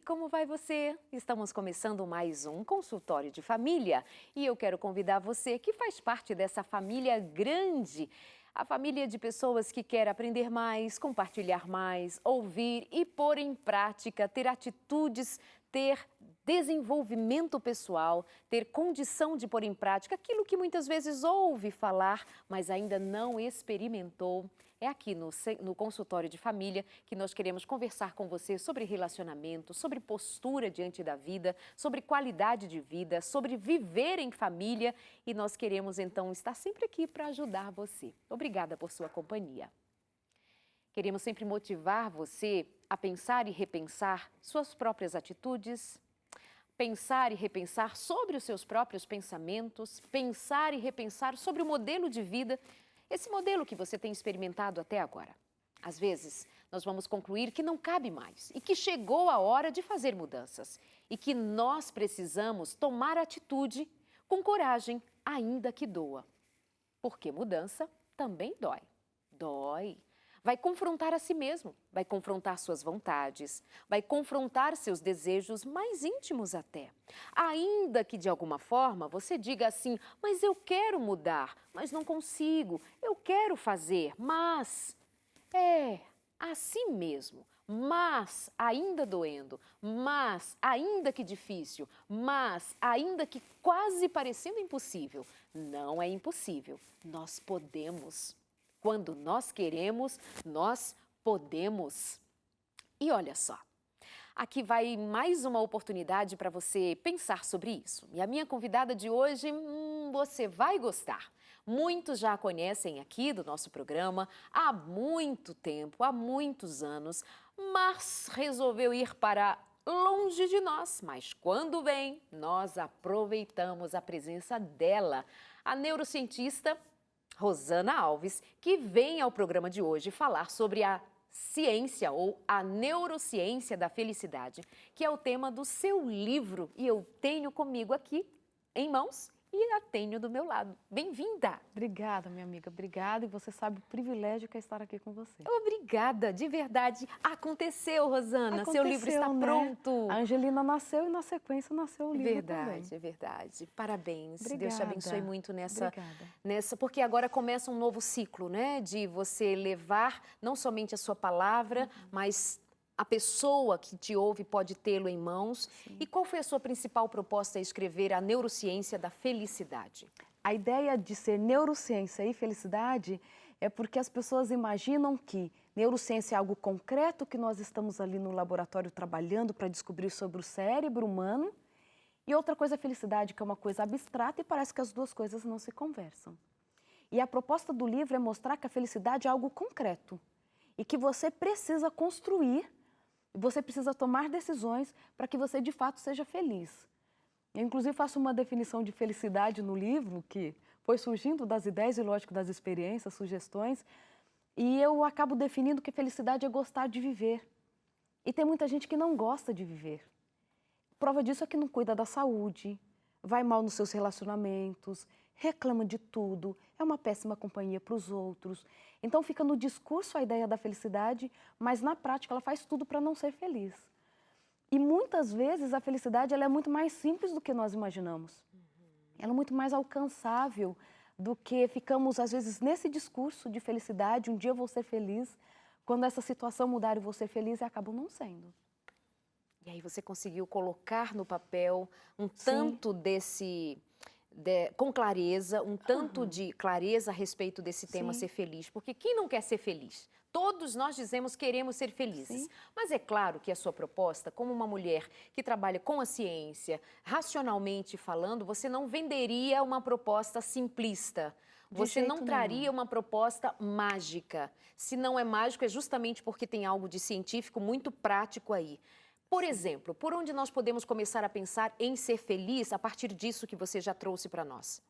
como vai você? Estamos começando mais um consultório de família e eu quero convidar você que faz parte dessa família grande, a família de pessoas que quer aprender mais, compartilhar mais, ouvir e pôr em prática, ter atitudes, ter desenvolvimento pessoal, ter condição de pôr em prática aquilo que muitas vezes ouve falar, mas ainda não experimentou. É aqui no consultório de família que nós queremos conversar com você sobre relacionamento, sobre postura diante da vida, sobre qualidade de vida, sobre viver em família e nós queremos então estar sempre aqui para ajudar você. Obrigada por sua companhia. Queremos sempre motivar você a pensar e repensar suas próprias atitudes, pensar e repensar sobre os seus próprios pensamentos, pensar e repensar sobre o modelo de vida, esse modelo que você tem experimentado até agora. Às vezes, nós vamos concluir que não cabe mais e que chegou a hora de fazer mudanças e que nós precisamos tomar atitude com coragem, ainda que doa. Porque mudança também dói. Dói. Vai confrontar a si mesmo, vai confrontar suas vontades, vai confrontar seus desejos mais íntimos até. Ainda que de alguma forma você diga assim, mas eu quero mudar, mas não consigo, eu quero fazer, mas é assim mesmo. Mas ainda doendo, mas ainda que difícil, mas ainda que quase parecendo impossível. Não é impossível, nós podemos. Quando nós queremos, nós podemos. E olha só, aqui vai mais uma oportunidade para você pensar sobre isso. E a minha convidada de hoje, você vai gostar. Muitos já a conhecem aqui do nosso programa há muito tempo, há muitos anos, mas resolveu ir para longe de nós. Mas quando vem, nós aproveitamos a presença dela, a neurocientista Rosana Alves, que vem ao programa de hoje falar sobre a ciência ou a neurociência da felicidade, que é o tema do seu livro. E eu tenho comigo aqui em mãos e a tenho do meu lado. Bem-vinda! Obrigada, minha amiga, obrigada. E você sabe o privilégio que é estar aqui com você. Obrigada, de verdade. Aconteceu, Rosana, seu livro está pronto. A Angelina nasceu e na sequência nasceu o livro também. É verdade. Parabéns. Obrigada. Deus te abençoe muito nessa, porque agora começa um novo ciclo, né? De você levar não somente a sua palavra, mas a pessoa que te ouve pode tê-lo em mãos. Sim. E qual foi a sua principal proposta a escrever a neurociência da felicidade? A ideia de ser neurociência e felicidade é porque as pessoas imaginam que neurociência é algo concreto que nós estamos ali no laboratório trabalhando para descobrir sobre o cérebro humano. E outra coisa é felicidade, que é uma coisa abstrata e parece que as duas coisas não se conversam. E a proposta do livro é mostrar que a felicidade é algo concreto e que você precisa construir, você precisa tomar decisões para que você de fato seja feliz. Eu inclusive faço uma definição de felicidade no livro que foi surgindo das ideias e lógico das experiências, sugestões, e eu acabo definindo que felicidade é gostar de viver. E tem muita gente que não gosta de viver. Prova disso é que não cuida da saúde, vai mal nos seus relacionamentos, reclama de tudo, é uma péssima companhia para os outros. Então fica no discurso a ideia da felicidade, mas na prática ela faz tudo para não ser feliz. E muitas vezes a felicidade ela é muito mais simples do que nós imaginamos. Ela é muito mais alcançável do que ficamos às vezes nesse discurso de felicidade, um dia eu vou ser feliz, quando essa situação mudar eu vou ser feliz e acabo não sendo. E aí você conseguiu colocar no papel um tanto com clareza, um tanto de clareza a respeito desse tema ser feliz. Porque quem não quer ser feliz? Todos nós dizemos que queremos ser felizes. Sim. Mas é claro que a sua proposta, como uma mulher que trabalha com a ciência, racionalmente falando, você não venderia uma proposta simplista. Você não traria uma proposta mágica. Se não é mágico, é justamente porque tem algo de científico muito prático aí. Por exemplo, por onde nós podemos começar a pensar em ser feliz a partir disso que você já trouxe para nós?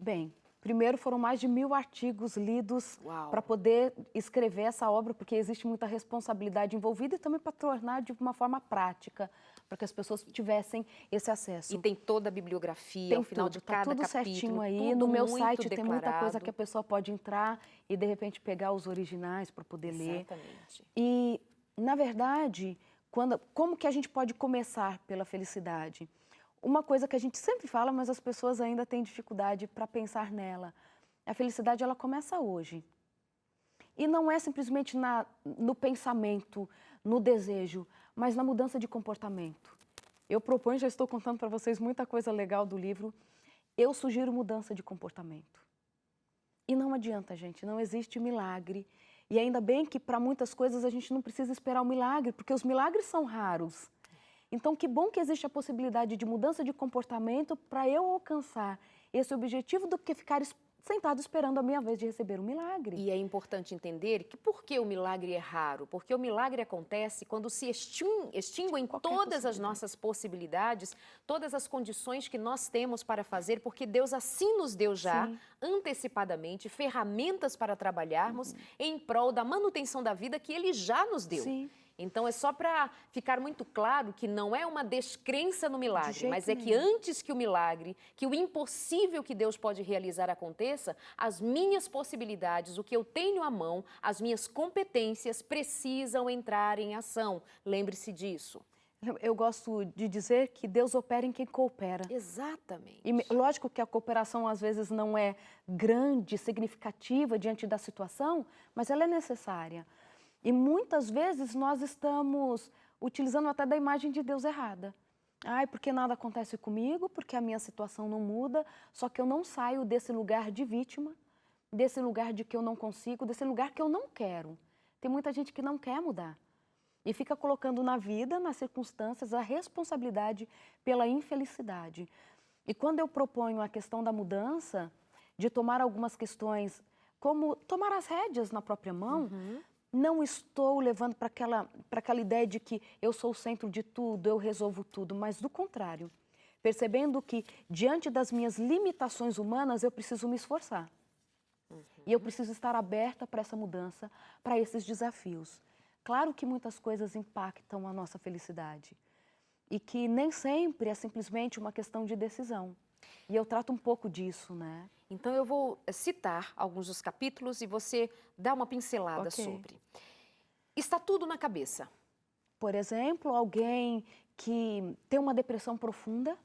Bem, primeiro foram mais de 1000 artigos lidos para poder escrever essa obra, porque existe muita responsabilidade envolvida e também para tornar de uma forma prática, para que as pessoas tivessem esse acesso. E tem toda a bibliografia, tem ao final tudo, de cada tudo capítulo. Certinho aí. Tudo no meu muito site declarado. Tem muita coisa que a pessoa pode entrar e de repente pegar os originais para poder ler. Exatamente. E, na verdade, Como que a gente pode começar pela felicidade? Uma coisa que a gente sempre fala, mas as pessoas ainda têm dificuldade para pensar nela. A felicidade, ela começa hoje. E não é simplesmente no pensamento, no desejo, mas na mudança de comportamento. Eu proponho, já estou contando para vocês muita coisa legal do livro, eu sugiro mudança de comportamento. E não adianta, gente, não existe milagre. E ainda bem que para muitas coisas a gente não precisa esperar o milagre, porque os milagres são raros. Então, que bom que existe a possibilidade de mudança de comportamento para eu alcançar esse objetivo do que ficar sentado esperando a minha vez de receber um milagre. E é importante entender que por que o milagre é raro? Porque o milagre acontece quando se extinguem todas as nossas possibilidades, todas as condições que nós temos para fazer, porque Deus assim nos deu já, antecipadamente, ferramentas para trabalharmos em prol da manutenção da vida que Ele já nos deu. Sim. Então, é só para ficar muito claro que não é uma descrença no milagre, mas é nenhum. que antes que o milagre, que o impossível que Deus pode realizar aconteça, as minhas possibilidades, o que eu tenho à mão, as minhas competências precisam entrar em ação. Lembre-se disso. Eu gosto de dizer que Deus opera em quem coopera. Exatamente. E lógico que a cooperação às vezes não é grande, significativa diante da situação, mas ela é necessária. E muitas vezes nós estamos utilizando até da imagem de Deus errada. Ai, porque nada acontece comigo, porque a minha situação não muda, só que eu não saio desse lugar de vítima, desse lugar de que eu não consigo, desse lugar que eu não quero. Tem muita gente que não quer mudar e fica colocando na vida, nas circunstâncias, a responsabilidade pela infelicidade. E quando eu proponho a questão da mudança, de tomar algumas questões, como tomar as rédeas na própria mão, não estou levando para aquela ideia de que eu sou o centro de tudo, eu resolvo tudo, mas do contrário. Percebendo que, diante das minhas limitações humanas, eu preciso me esforçar. E eu preciso estar aberta para essa mudança, para esses desafios. Claro que muitas coisas impactam a nossa felicidade. E que nem sempre é simplesmente uma questão de decisão. E eu trato um pouco disso, né? Então, eu vou citar alguns dos capítulos e você dá uma pincelada sobre. Está tudo na cabeça. Por exemplo, alguém que tem uma depressão profunda,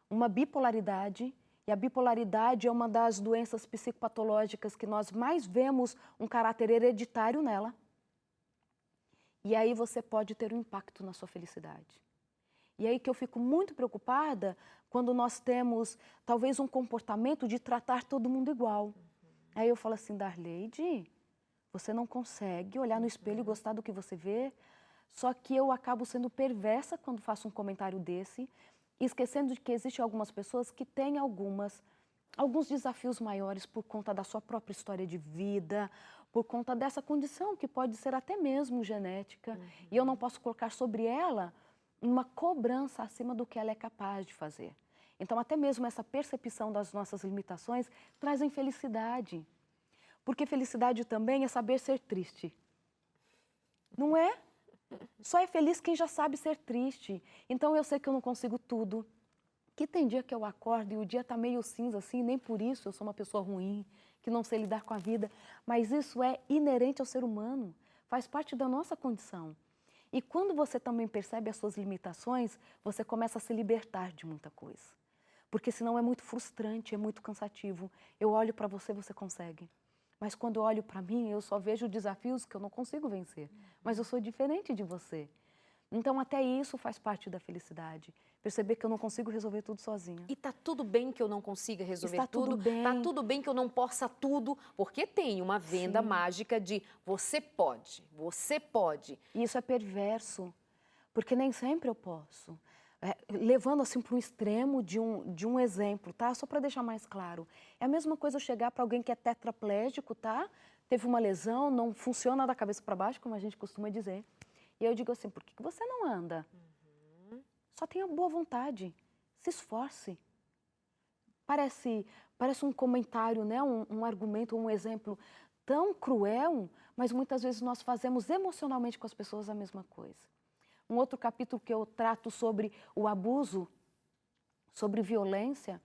uma bipolaridade, e a bipolaridade é uma das doenças psicopatológicas que nós mais vemos um caráter hereditário nela. E aí você pode ter um impacto na sua felicidade. E aí que eu fico muito preocupada quando nós temos, talvez, um comportamento de tratar todo mundo igual. Aí eu falo assim, Darleide, você não consegue olhar no espelho e gostar do que você vê, só que eu acabo sendo perversa quando faço um comentário desse, esquecendo de que existem algumas pessoas que têm alguns desafios maiores por conta da sua própria história de vida, por conta dessa condição que pode ser até mesmo genética, e eu não posso colocar sobre ela uma cobrança acima do que ela é capaz de fazer. Então, até mesmo essa percepção das nossas limitações traz infelicidade. Porque felicidade também é saber ser triste. Não é? Só é feliz quem já sabe ser triste. Então, eu sei que eu não consigo tudo. Que tem dia que eu acordo e o dia está meio cinza assim, nem por isso eu sou uma pessoa ruim, que não sei lidar com a vida. Mas isso é inerente ao ser humano, faz parte da nossa condição. E quando você também percebe as suas limitações, você começa a se libertar de muita coisa. Porque senão é muito frustrante, é muito cansativo. Eu olho para você, você consegue. Mas quando eu olho para mim, eu só vejo desafios que eu não consigo vencer. Mas eu sou diferente de você. Então, até isso faz parte da felicidade. Perceber que eu não consigo resolver tudo sozinha. E tá tudo bem que eu não consiga resolver Está tudo bem. Tá tudo bem que eu não possa tudo, porque tem uma venda mágica de você pode, você pode. E isso é perverso, porque nem sempre eu posso. Levando assim para um extremo de um exemplo, tá? Só para deixar mais claro. É a mesma coisa eu chegar para alguém que é tetraplégico, tá? Teve uma lesão, não funciona da cabeça para baixo, como a gente costuma dizer. E eu digo assim, por que você não anda? Só tenha boa vontade, se esforce. Parece um comentário, né? um argumento, um exemplo tão cruel, mas muitas vezes nós fazemos emocionalmente com as pessoas a mesma coisa. Um outro capítulo que eu trato sobre o abuso, sobre violência,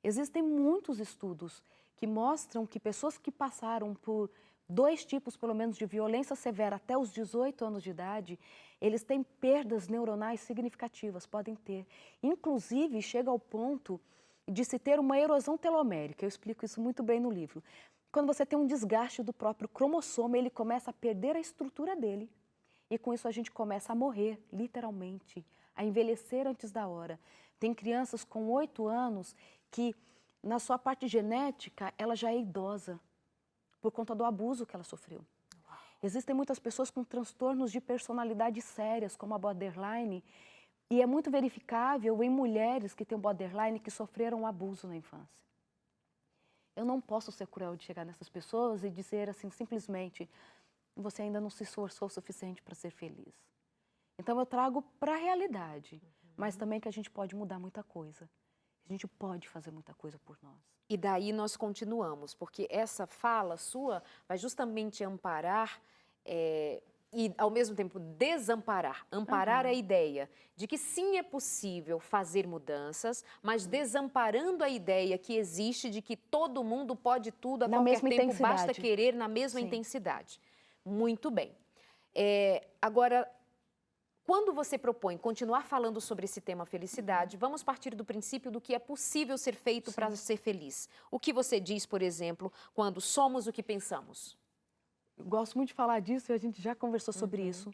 existem muitos estudos que mostram que pessoas que passaram por 2 tipos, pelo menos, de violência severa até os 18 anos de idade, eles têm perdas neuronais significativas, podem ter. Inclusive, chega ao ponto de se ter uma erosão telomérica. Eu explico isso muito bem no livro. Quando você tem um desgaste do próprio cromossoma, ele começa a perder a estrutura dele. E com isso a gente começa a morrer, literalmente, a envelhecer antes da hora. Tem crianças com 8 anos que, na sua parte genética, ela já é idosa, por conta do abuso que ela sofreu. Existem muitas pessoas com transtornos de personalidade sérias, como a borderline, e é muito verificável em mulheres que têm borderline que sofreram abuso na infância. Eu não posso ser cruel de chegar nessas pessoas e dizer assim, simplesmente, você ainda não se esforçou o suficiente para ser feliz. Então eu trago para a realidade, mas também que a gente pode mudar muita coisa. A gente pode fazer muita coisa por nós. E daí nós continuamos, porque essa fala sua vai justamente amparar e, ao mesmo tempo, desamparar. Amparar a ideia de que sim é possível fazer mudanças, mas desamparando a ideia que existe de que todo mundo pode tudo a qualquer tempo, basta querer na mesma intensidade. Muito bem. Agora, quando você propõe continuar falando sobre esse tema felicidade, vamos partir do princípio do que é possível ser feito para ser feliz. O que você diz, por exemplo, quando somos o que pensamos? Eu gosto muito de falar disso e a gente já conversou sobre isso.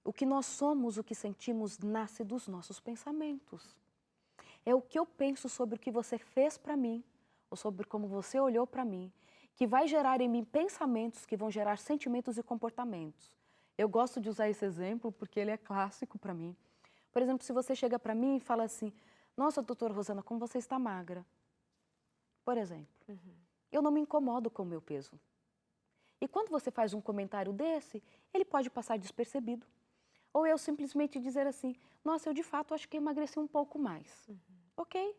O que nós somos, o que sentimos, nasce dos nossos pensamentos. É o que eu penso sobre o que você fez para mim, ou sobre como você olhou para mim, que vai gerar em mim pensamentos que vão gerar sentimentos e comportamentos. Eu gosto de usar esse exemplo porque ele é clássico para mim. Por exemplo, se você chega para mim e fala assim, nossa, doutora Rosana, como você está magra. Por exemplo, eu não me incomodo com o meu peso. E quando você faz um comentário desse, ele pode passar despercebido. Ou eu simplesmente dizer assim, nossa, eu de fato acho que emagreci um pouco mais. Ok,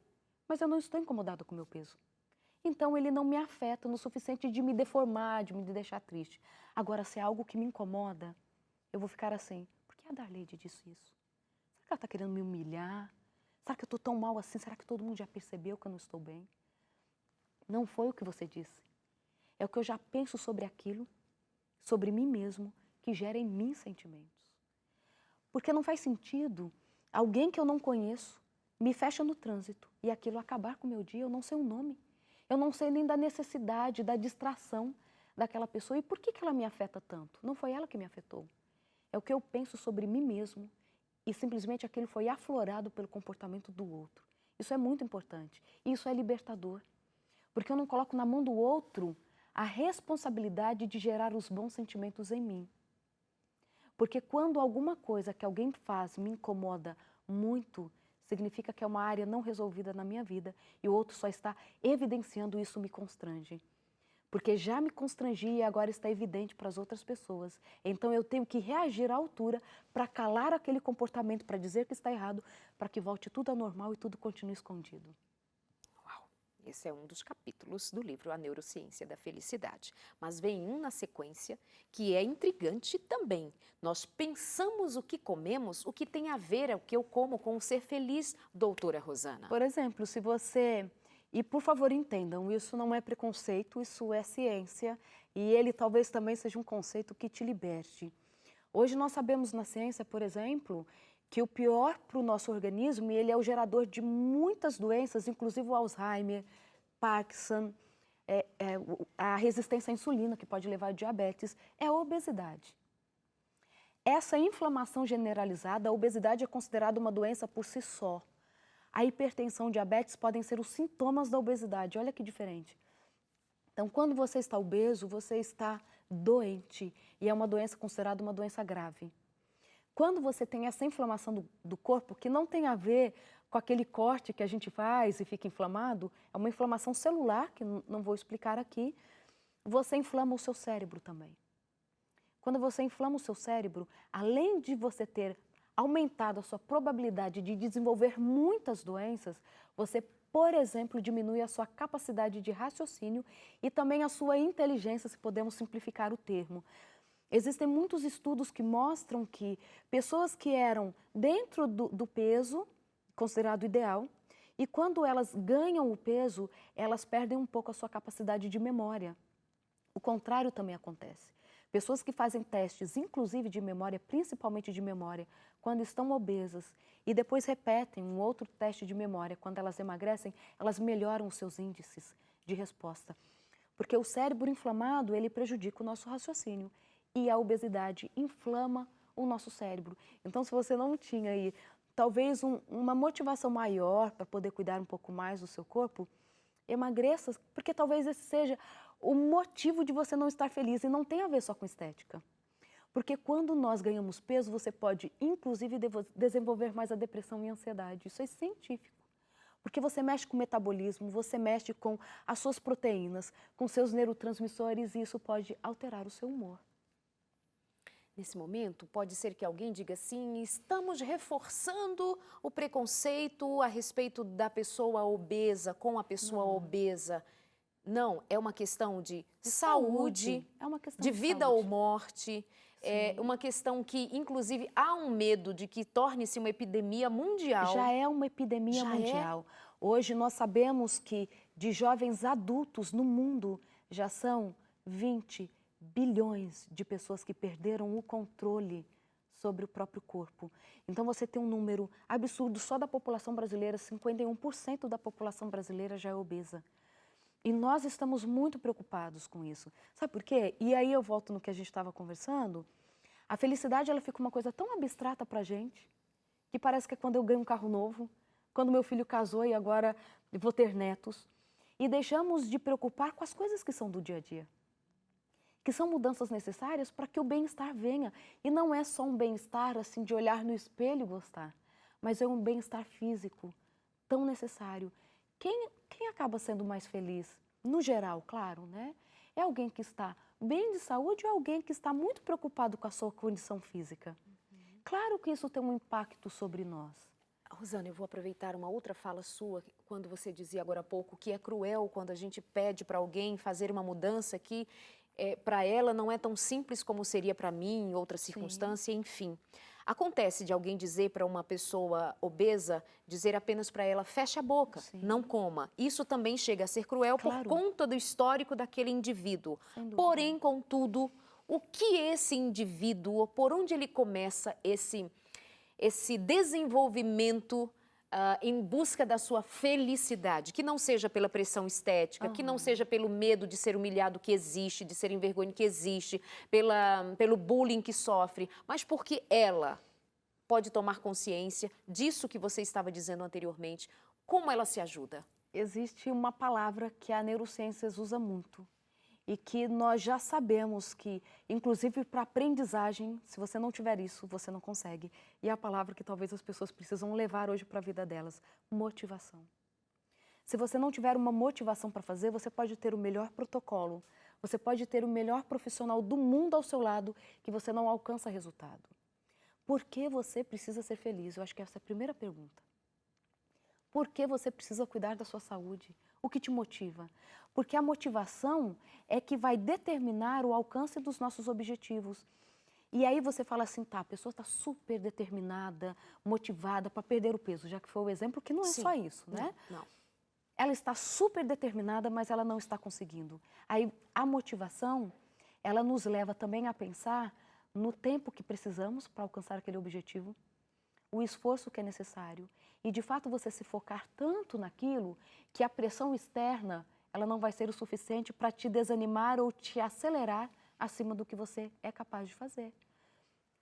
mas eu não estou incomodada com o meu peso. Então ele não me afeta no suficiente de me deformar, de me deixar triste. Agora, se é algo que me incomoda, eu vou ficar assim, por que a Darleide disse isso? Será que ela está querendo me humilhar? Será que eu estou tão mal assim? Será que todo mundo já percebeu que eu não estou bem? Não foi o que você disse. É o que eu já penso sobre aquilo, sobre mim mesmo, que gera em mim sentimentos. Porque não faz sentido alguém que eu não conheço me fecha no trânsito e aquilo acabar com o meu dia, eu não sei o nome. Eu não sei nem da necessidade, da distração daquela pessoa. E por que ela me afeta tanto? Não foi ela que me afetou. É o que eu penso sobre mim mesmo e simplesmente aquilo foi aflorado pelo comportamento do outro. Isso é muito importante. Isso é libertador. Porque eu não coloco na mão do outro a responsabilidade de gerar os bons sentimentos em mim. Porque quando alguma coisa que alguém faz me incomoda muito, significa que é uma área não resolvida na minha vida e o outro só está evidenciando isso me constrange. Porque já me constrangi e agora está evidente para as outras pessoas. Então eu tenho que reagir à altura para calar aquele comportamento, para dizer que está errado, para que volte tudo ao normal e tudo continue escondido. Esse é um dos capítulos do livro A Neurociência da Felicidade. Mas vem um na sequência que é intrigante também. Nós pensamos o que comemos, o que tem a ver o que eu como com o ser feliz, doutora Rosana. Por exemplo, se você... E por favor entendam, isso não é preconceito, isso é ciência. E ele talvez também seja um conceito que te liberte. Hoje nós sabemos na ciência, por exemplo, que o pior para o nosso organismo, ele é o gerador de muitas doenças, inclusive o Alzheimer, Parkinson, a resistência à insulina, que pode levar a diabetes, é a obesidade. Essa inflamação generalizada, a obesidade é considerada uma doença por si só. A hipertensão e diabetes podem ser os sintomas da obesidade, olha que diferente. Então, quando você está obeso, você está doente e é uma doença considerada uma doença grave. Quando você tem essa inflamação do corpo, que não tem a ver com aquele corte que a gente faz e fica inflamado, é uma inflamação celular, que não vou explicar aqui, você inflama o seu cérebro também. Quando você inflama o seu cérebro, além de você ter aumentado a sua probabilidade de desenvolver muitas doenças, você, por exemplo, diminui a sua capacidade de raciocínio e também a sua inteligência, se podemos simplificar o termo. Existem muitos estudos que mostram que pessoas que eram dentro do peso, considerado ideal, e quando elas ganham o peso, elas perdem um pouco a sua capacidade de memória. O contrário também acontece. Pessoas que fazem testes, inclusive de memória, principalmente de memória, quando estão obesas e depois repetem um outro teste de memória, quando elas emagrecem, elas melhoram os seus índices de resposta. Porque o cérebro inflamado, ele prejudica o nosso raciocínio e a obesidade inflama o nosso cérebro. Então, se você não tinha aí, talvez uma motivação maior para poder cuidar um pouco mais do seu corpo, emagreça, porque talvez esse seja o motivo de você não estar feliz e não tem a ver só com estética. Porque quando nós ganhamos peso, você pode, inclusive, desenvolver mais a depressão e a ansiedade. Isso é científico. Porque você mexe com o metabolismo, você mexe com as suas proteínas, com seus neurotransmissores e isso pode alterar o seu humor. Nesse momento, pode ser que alguém diga assim, estamos reforçando o preconceito a respeito da pessoa obesa, com a pessoa obesa. Não, é uma questão de saúde, é uma questão de vida saúde. ou morte, é uma questão que, inclusive, há um medo de que torne-se uma epidemia mundial. Já é uma epidemia mundial. Hoje nós sabemos que de jovens adultos no mundo já são 20 bilhões de pessoas que perderam o controle sobre o próprio corpo. Então você tem um número absurdo, só da população brasileira, 51% da população brasileira já é obesa. E nós estamos muito preocupados com isso. Sabe por quê? E aí eu volto no que a gente estava conversando. A felicidade, ela fica uma coisa tão abstrata pra gente, que parece que é quando eu ganho um carro novo, quando meu filho casou e agora vou ter netos. E deixamos de preocupar com as coisas que são do dia a dia, que são mudanças necessárias para que o bem-estar venha. E não é só um bem-estar assim de olhar no espelho e gostar, mas é um bem-estar físico tão necessário. Quem acaba sendo mais feliz? No geral, claro, né? É alguém que está bem de saúde ou alguém que está muito preocupado com a sua condição física? Claro que isso tem um impacto sobre nós. Rosana, eu vou aproveitar uma outra fala sua, quando você dizia agora há pouco que é cruel quando a gente pede para alguém fazer uma mudança que para ela não é tão simples como seria para mim em outra circunstância, enfim. Acontece de alguém dizer para uma pessoa obesa, dizer apenas para ela, feche a boca, não coma. Isso também chega a ser cruel por conta do histórico daquele indivíduo. Porém, contudo, o que esse indivíduo, por onde ele começa esse desenvolvimento em busca da sua felicidade, que não seja pela pressão estética, que não seja pelo medo de ser humilhado que existe, de ser envergonhado que existe, pelo bullying que sofre, mas porque ela pode tomar consciência disso que você estava dizendo anteriormente. Como ela se ajuda? Existe uma palavra que a neurociências usa muito e que nós já sabemos que, inclusive para aprendizagem, se você não tiver isso, você não consegue. E é a palavra que talvez as pessoas precisam levar hoje para a vida delas, motivação. Se você não tiver uma motivação para fazer, você pode ter o melhor protocolo, você pode ter o melhor profissional do mundo ao seu lado, que você não alcança resultado. Por que você precisa ser feliz? Eu acho que essa é a primeira pergunta. Por que você precisa cuidar da sua saúde? O que te motiva? Porque a motivação é que vai determinar o alcance dos nossos objetivos. E aí você fala assim, tá, a pessoa está super determinada, motivada para perder o peso, já que foi o exemplo que não é só isso, né? Não. Ela está super determinada, mas ela não está conseguindo. Aí a motivação, ela nos leva também a pensar no tempo que precisamos para alcançar aquele objetivo, o esforço que é necessário. E, de fato, você se focar tanto naquilo que a pressão externa ela não vai ser o suficiente para te desanimar ou te acelerar acima do que você é capaz de fazer.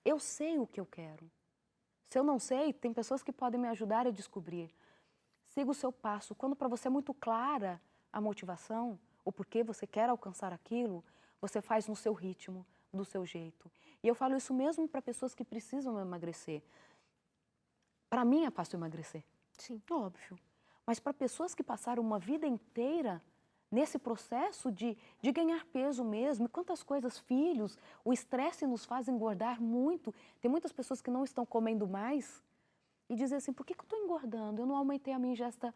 Eu sei o que eu quero. Se eu não sei, tem pessoas que podem me ajudar a descobrir. Siga o seu passo. Quando para você é muito clara a motivação, o porquê você quer alcançar aquilo, você faz no seu ritmo, do seu jeito. E eu falo isso mesmo para pessoas que precisam emagrecer. Para mim é fácil emagrecer. Sim. Óbvio. Mas para pessoas que passaram uma vida inteira nesse processo de ganhar peso mesmo, e quantas coisas, filhos, o estresse nos faz engordar muito. Tem muitas pessoas que não estão comendo mais e dizem assim, por que eu estou engordando? Eu não aumentei a minha ingesta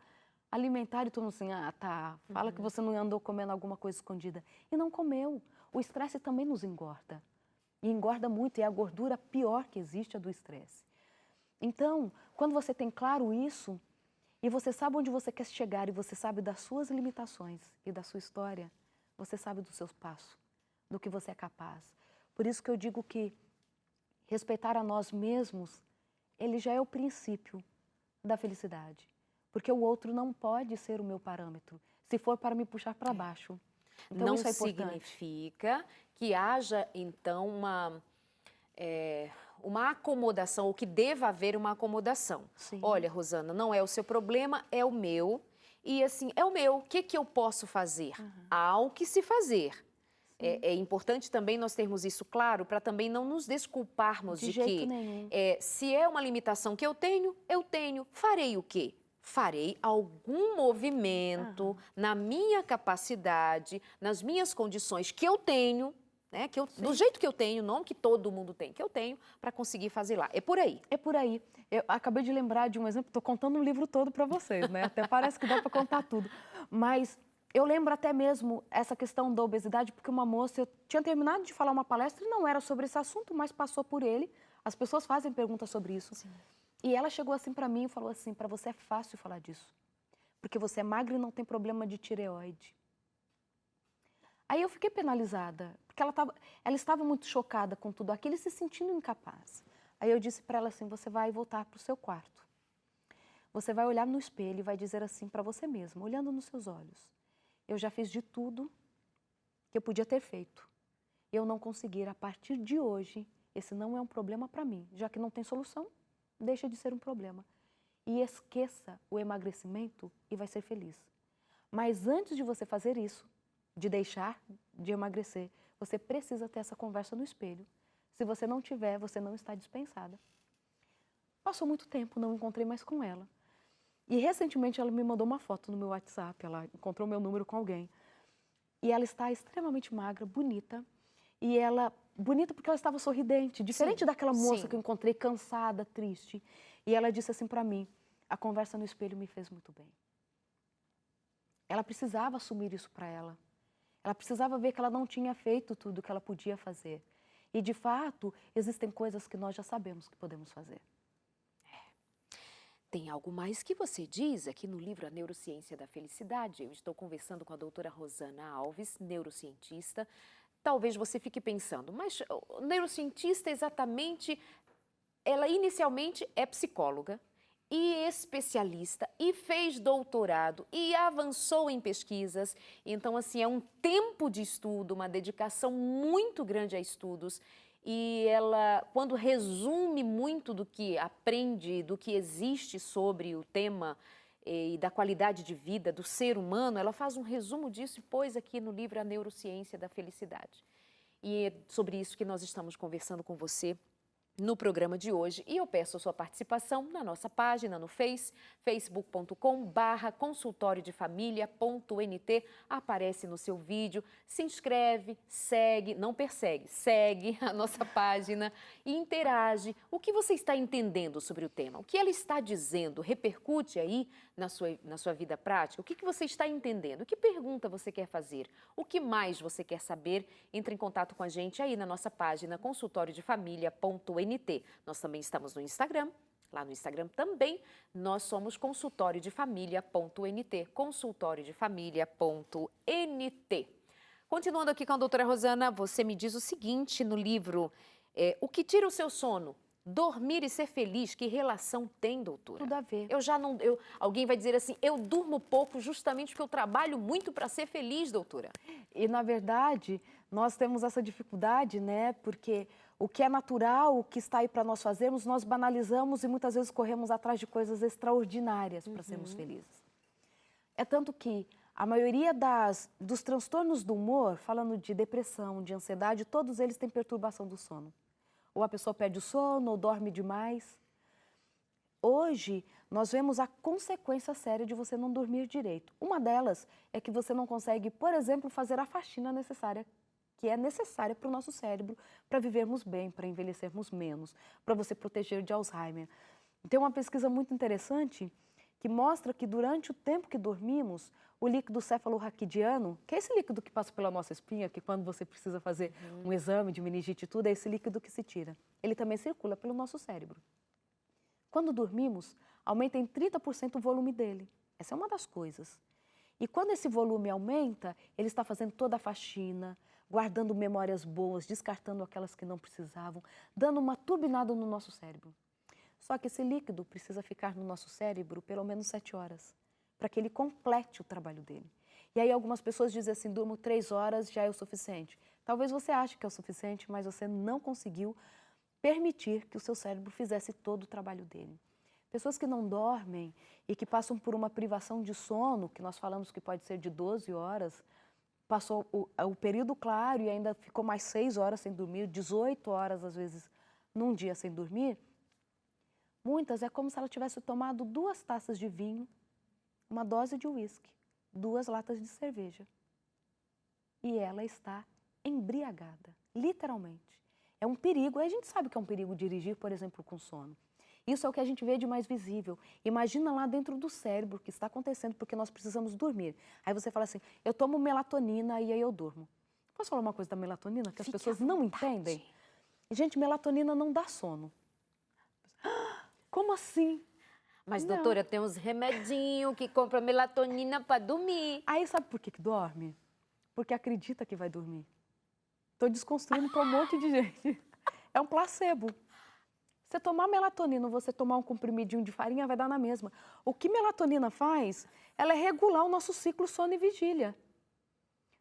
alimentar e todo mundo assim, ah, tá, fala que você não andou comendo alguma coisa escondida. E não comeu. O estresse também nos engorda. E engorda muito, e a gordura pior que existe é do estresse. Então, quando você tem claro isso, e você sabe onde você quer chegar, e você sabe das suas limitações e da sua história, você sabe do seu passo. do que você é capaz. Por isso que eu digo que respeitar a nós mesmos, ele já é o princípio da felicidade. Porque o outro não pode ser o meu parâmetro, se for para me puxar para baixo. Então, não isso é importante. significa que haja, então, uma acomodação, ou que deva haver uma acomodação. Sim. Olha, Rosana, não é o seu problema, é o meu. E assim, é o meu, o que eu posso fazer? Há o que se fazer. É importante também nós termos isso claro, para também não nos desculparmos De de jeito que, nenhum. se é uma limitação que eu tenho, farei o quê? Farei algum movimento na minha capacidade, nas minhas condições que eu tenho, né, do jeito que eu tenho, não que todo mundo tem, que eu tenho, para conseguir fazer lá. É por aí. É por aí. Eu acabei de lembrar de um exemplo, estou contando um livro todo para vocês, né? Até parece que dá para contar tudo. Mas eu lembro até mesmo essa questão da obesidade, porque uma moça, eu tinha terminado de falar uma palestra e não era sobre esse assunto, mas passou por ele. As pessoas fazem perguntas sobre isso. Sim. E ela chegou assim para mim e falou assim, para você é fácil falar disso, porque você é magra e não tem problema de tireoide. Aí eu fiquei penalizada, porque ela estava muito chocada com tudo aquilo e se sentindo incapaz. Aí eu disse para ela assim, você vai voltar para o seu quarto. Você vai olhar no espelho e vai dizer assim para você mesma, olhando nos seus olhos. Eu já fiz de tudo que eu podia ter feito. Eu não conseguir, a partir de hoje, esse não é um problema para mim. Já que não tem solução, deixa de ser um problema. E esqueça o emagrecimento e vai ser feliz. Mas antes de você fazer isso, de deixar de emagrecer, você precisa ter essa conversa no espelho. Se você não tiver, você não está dispensada. Passou muito tempo, não encontrei mais com ela. E recentemente ela me mandou uma foto no meu WhatsApp, ela encontrou meu número com alguém. E ela está extremamente magra, bonita. E ela, bonita porque ela estava sorridente, diferente daquela moça que eu encontrei cansada, triste. E ela disse assim para mim, a conversa no espelho me fez muito bem. Ela precisava assumir isso para ela. Ela precisava ver que ela não tinha feito tudo o que ela podia fazer. E, de fato, existem coisas que nós já sabemos que podemos fazer. Tem algo mais que você diz aqui no livro A Neurociência da Felicidade. Eu estou conversando com a doutora Rosana Alves, neurocientista. Talvez você fique pensando, mas o neurocientista exatamente, ela inicialmente é psicóloga e especialista e fez doutorado e avançou em pesquisas. Então, assim, é um tempo de estudo, uma dedicação muito grande a estudos. E ela, quando resume muito do que aprende, do que existe sobre o tema e da qualidade de vida do ser humano, ela faz um resumo disso e pôs aqui no livro A Neurociência da Felicidade. E é sobre isso que nós estamos conversando com você no programa de hoje. E eu peço a sua participação na nossa página no facebook.com/consultoriodefamilia.nt. Aparece no seu vídeo, se inscreve, segue, não persegue, segue a nossa página e interage. O que você está entendendo sobre o tema? O que ela está dizendo repercute aí na sua vida prática? O que você está entendendo? Que pergunta você quer fazer? O que mais você quer saber? Entre em contato com a gente aí na nossa página consultoriodefamilia.nt. Nós também estamos no Instagram. Lá no Instagram também nós somos consultoriodefamilia.nt, consultoriodefamilia.nt. Continuando aqui com a doutora Rosana, você me diz o seguinte no livro, o que tira o seu sono? Dormir e ser feliz, que relação tem, doutora? Tudo a ver. Alguém vai dizer assim, eu durmo pouco justamente porque eu trabalho muito para ser feliz, doutora. E, na verdade, nós temos essa dificuldade, né? Porque o que é natural, o que está aí para nós fazermos, nós banalizamos e muitas vezes corremos atrás de coisas extraordinárias para sermos felizes. É tanto que a maioria dos transtornos do humor, falando de depressão, de ansiedade, todos eles têm perturbação do sono. Ou a pessoa perde o sono, ou dorme demais. Hoje, nós vemos a consequência séria de você não dormir direito. Uma delas é que você não consegue, por exemplo, fazer a faxina necessária, que é necessária para o nosso cérebro, para vivermos bem, para envelhecermos menos, para você proteger de Alzheimer. Tem uma pesquisa muito interessante que mostra que durante o tempo que dormimos, o líquido cefalorraquidiano, que é esse líquido que passa pela nossa espinha, que quando você precisa fazer um exame de meningite e tudo, é esse líquido que se tira. Ele também circula pelo nosso cérebro. Quando dormimos, aumenta em 30% o volume dele. Essa é uma das coisas. E quando esse volume aumenta, ele está fazendo toda a faxina, guardando memórias boas, descartando aquelas que não precisavam, dando uma turbinada no nosso cérebro. Só que esse líquido precisa ficar no nosso cérebro pelo menos 7 horas, para que ele complete o trabalho dele. E aí algumas pessoas dizem assim, durmo 3 horas, já é o suficiente. Talvez você ache que é o suficiente, mas você não conseguiu permitir que o seu cérebro fizesse todo o trabalho dele. Pessoas que não dormem e que passam por uma privação de sono, que nós falamos que pode ser de 12 horas, passou o período claro e ainda ficou mais 6 horas sem dormir, 18 horas às vezes num dia sem dormir, muitas é como se ela tivesse tomado 2 taças de vinho, uma dose de uísque, 2 latas de cerveja. E ela está embriagada, literalmente. É um perigo, e a gente sabe que é um perigo dirigir, por exemplo, com sono. Isso é o que a gente vê de mais visível. Imagina lá dentro do cérebro o que está acontecendo, porque nós precisamos dormir. Aí você fala assim, eu tomo melatonina e aí eu durmo. Posso falar uma coisa da melatonina que as pessoas não entendem? Gente, melatonina não dá sono. Como assim? Mas, Não. doutora, tem uns remedinhos que compra melatonina para dormir. Aí sabe por que dorme? Porque acredita que vai dormir. Estou desconstruindo para um monte de gente. É um placebo. Você tomar melatonina, você tomar um comprimidinho de farinha, vai dar na mesma. O que melatonina faz? Ela é regular o nosso ciclo sono e vigília.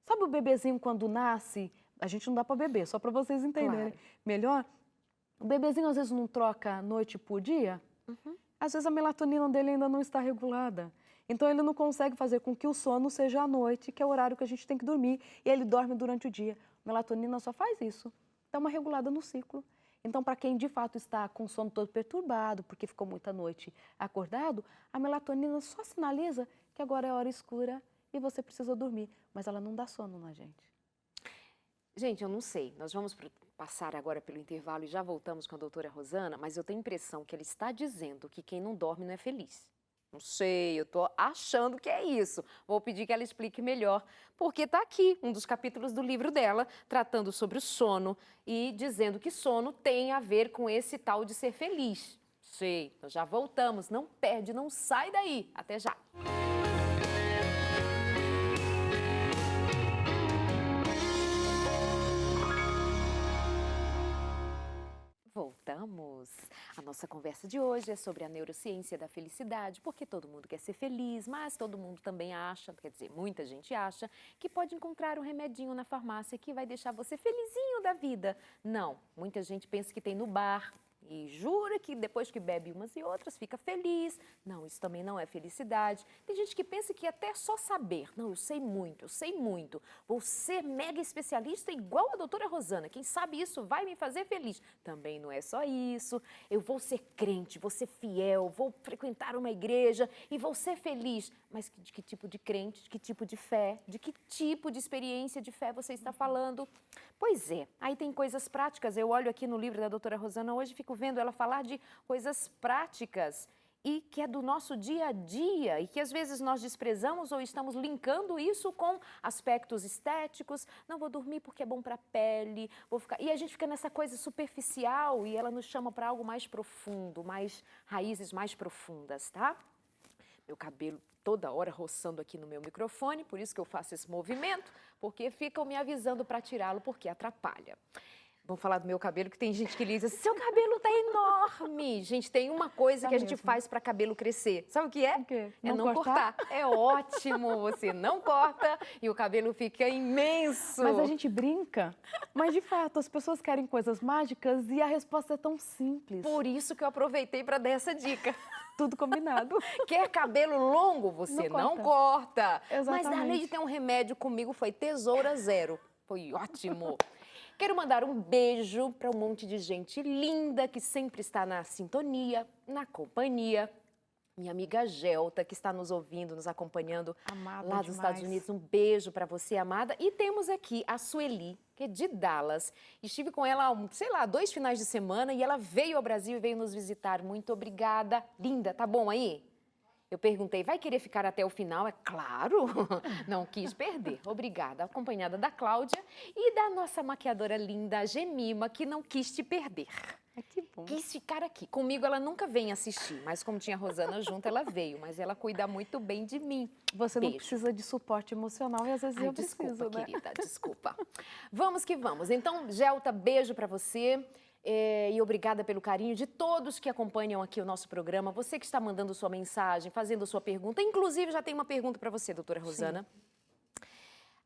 Sabe o bebezinho quando nasce? A gente não dá para beber, só para vocês entenderem melhor. O bebezinho às vezes não troca noite por dia. Às vezes a melatonina dele ainda não está regulada. Então ele não consegue fazer com que o sono seja à noite, que é o horário que a gente tem que dormir, e ele dorme durante o dia. A melatonina só faz isso. Dá uma regulada no ciclo. Então, para quem de fato está com o sono todo perturbado, porque ficou muita noite acordado, a melatonina só sinaliza que agora é hora escura e você precisa dormir. Mas ela não dá sono na gente. Gente, eu não sei. Nós vamos passar agora pelo intervalo e já voltamos com a doutora Rosana, mas eu tenho a impressão que ela está dizendo que quem não dorme não é feliz. Não sei, eu tô achando que é isso. Vou pedir que ela explique melhor, porque está aqui um dos capítulos do livro dela, tratando sobre o sono e dizendo que sono tem a ver com esse tal de ser feliz. Sei, nós já voltamos, não perde, não sai daí. Até já. Voltamos! A nossa conversa de hoje é sobre a neurociência da felicidade, porque todo mundo quer ser feliz, mas todo mundo também acha, quer dizer, muita gente acha, que pode encontrar um remedinho na farmácia que vai deixar você felizinho da vida. Não, muita gente pensa que tem no bar e jura que depois que bebe umas e outras fica feliz. Não, isso também não é felicidade. Tem gente que pensa que até só saber. Não, eu sei muito. Vou ser mega especialista igual a doutora Rosana. Quem sabe isso vai me fazer feliz. Também não é só isso. Eu vou ser crente, vou ser fiel, vou frequentar uma igreja e vou ser feliz. Mas de que tipo de crente, de que tipo de fé, de que tipo de experiência de fé você está falando? Pois é, aí tem coisas práticas. Eu olho aqui no livro da doutora Rosana hoje e fico vendo ela falar de coisas práticas e que é do nosso dia a dia e que às vezes nós desprezamos ou estamos linkando isso com aspectos estéticos. Não vou dormir porque é bom para a pele, vou ficar... E a gente fica nessa coisa superficial e ela nos chama para algo mais profundo, mais raízes mais profundas, tá? Meu cabelo toda hora roçando aqui no meu microfone, por isso que eu faço esse movimento, porque ficam me avisando para tirá-lo, porque atrapalha. Vamos falar do meu cabelo, que tem gente que diz assim, seu cabelo tá enorme. Gente, tem uma coisa que a gente faz para cabelo crescer. Sabe o que é? O quê? É não cortar. É ótimo, você não corta e o cabelo fica imenso. Mas a gente brinca, mas de fato as pessoas querem coisas mágicas e a resposta é tão simples. Por isso que eu aproveitei para dar essa dica. Tudo combinado. Quer cabelo longo? Você não corta. Exatamente. Mas além de ter um remédio comigo, foi tesoura zero. Foi ótimo. Quero mandar um beijo para um monte de gente linda que sempre está na sintonia, na companhia. Minha amiga Gelta, que está nos ouvindo, nos acompanhando Amada lá dos demais. Estados Unidos. Um beijo para você, amada. E temos aqui a Sueli, que é de Dallas. Estive com ela, sei lá, 2 finais de semana e ela veio ao Brasil e veio nos visitar. Muito obrigada. Linda, tá bom aí? Eu perguntei, vai querer ficar até o final? É claro, não quis perder. Obrigada. Acompanhada da Cláudia e da nossa maquiadora linda, a Gemima, que não quis te perder. Que bom. quis ficar aqui. Comigo ela nunca vem assistir, mas como tinha a Rosana junto, ela veio. Mas ela cuida muito bem de mim. Você não Beijo. precisa de suporte emocional e às vezes Ai, eu desculpa, preciso, né? querida, desculpa. Vamos que vamos. Então, Gelta, beijo pra você. E obrigada pelo carinho de todos que acompanham aqui o nosso programa. Você que está mandando sua mensagem, fazendo sua pergunta. Inclusive, já tem uma pergunta para você, doutora Rosana.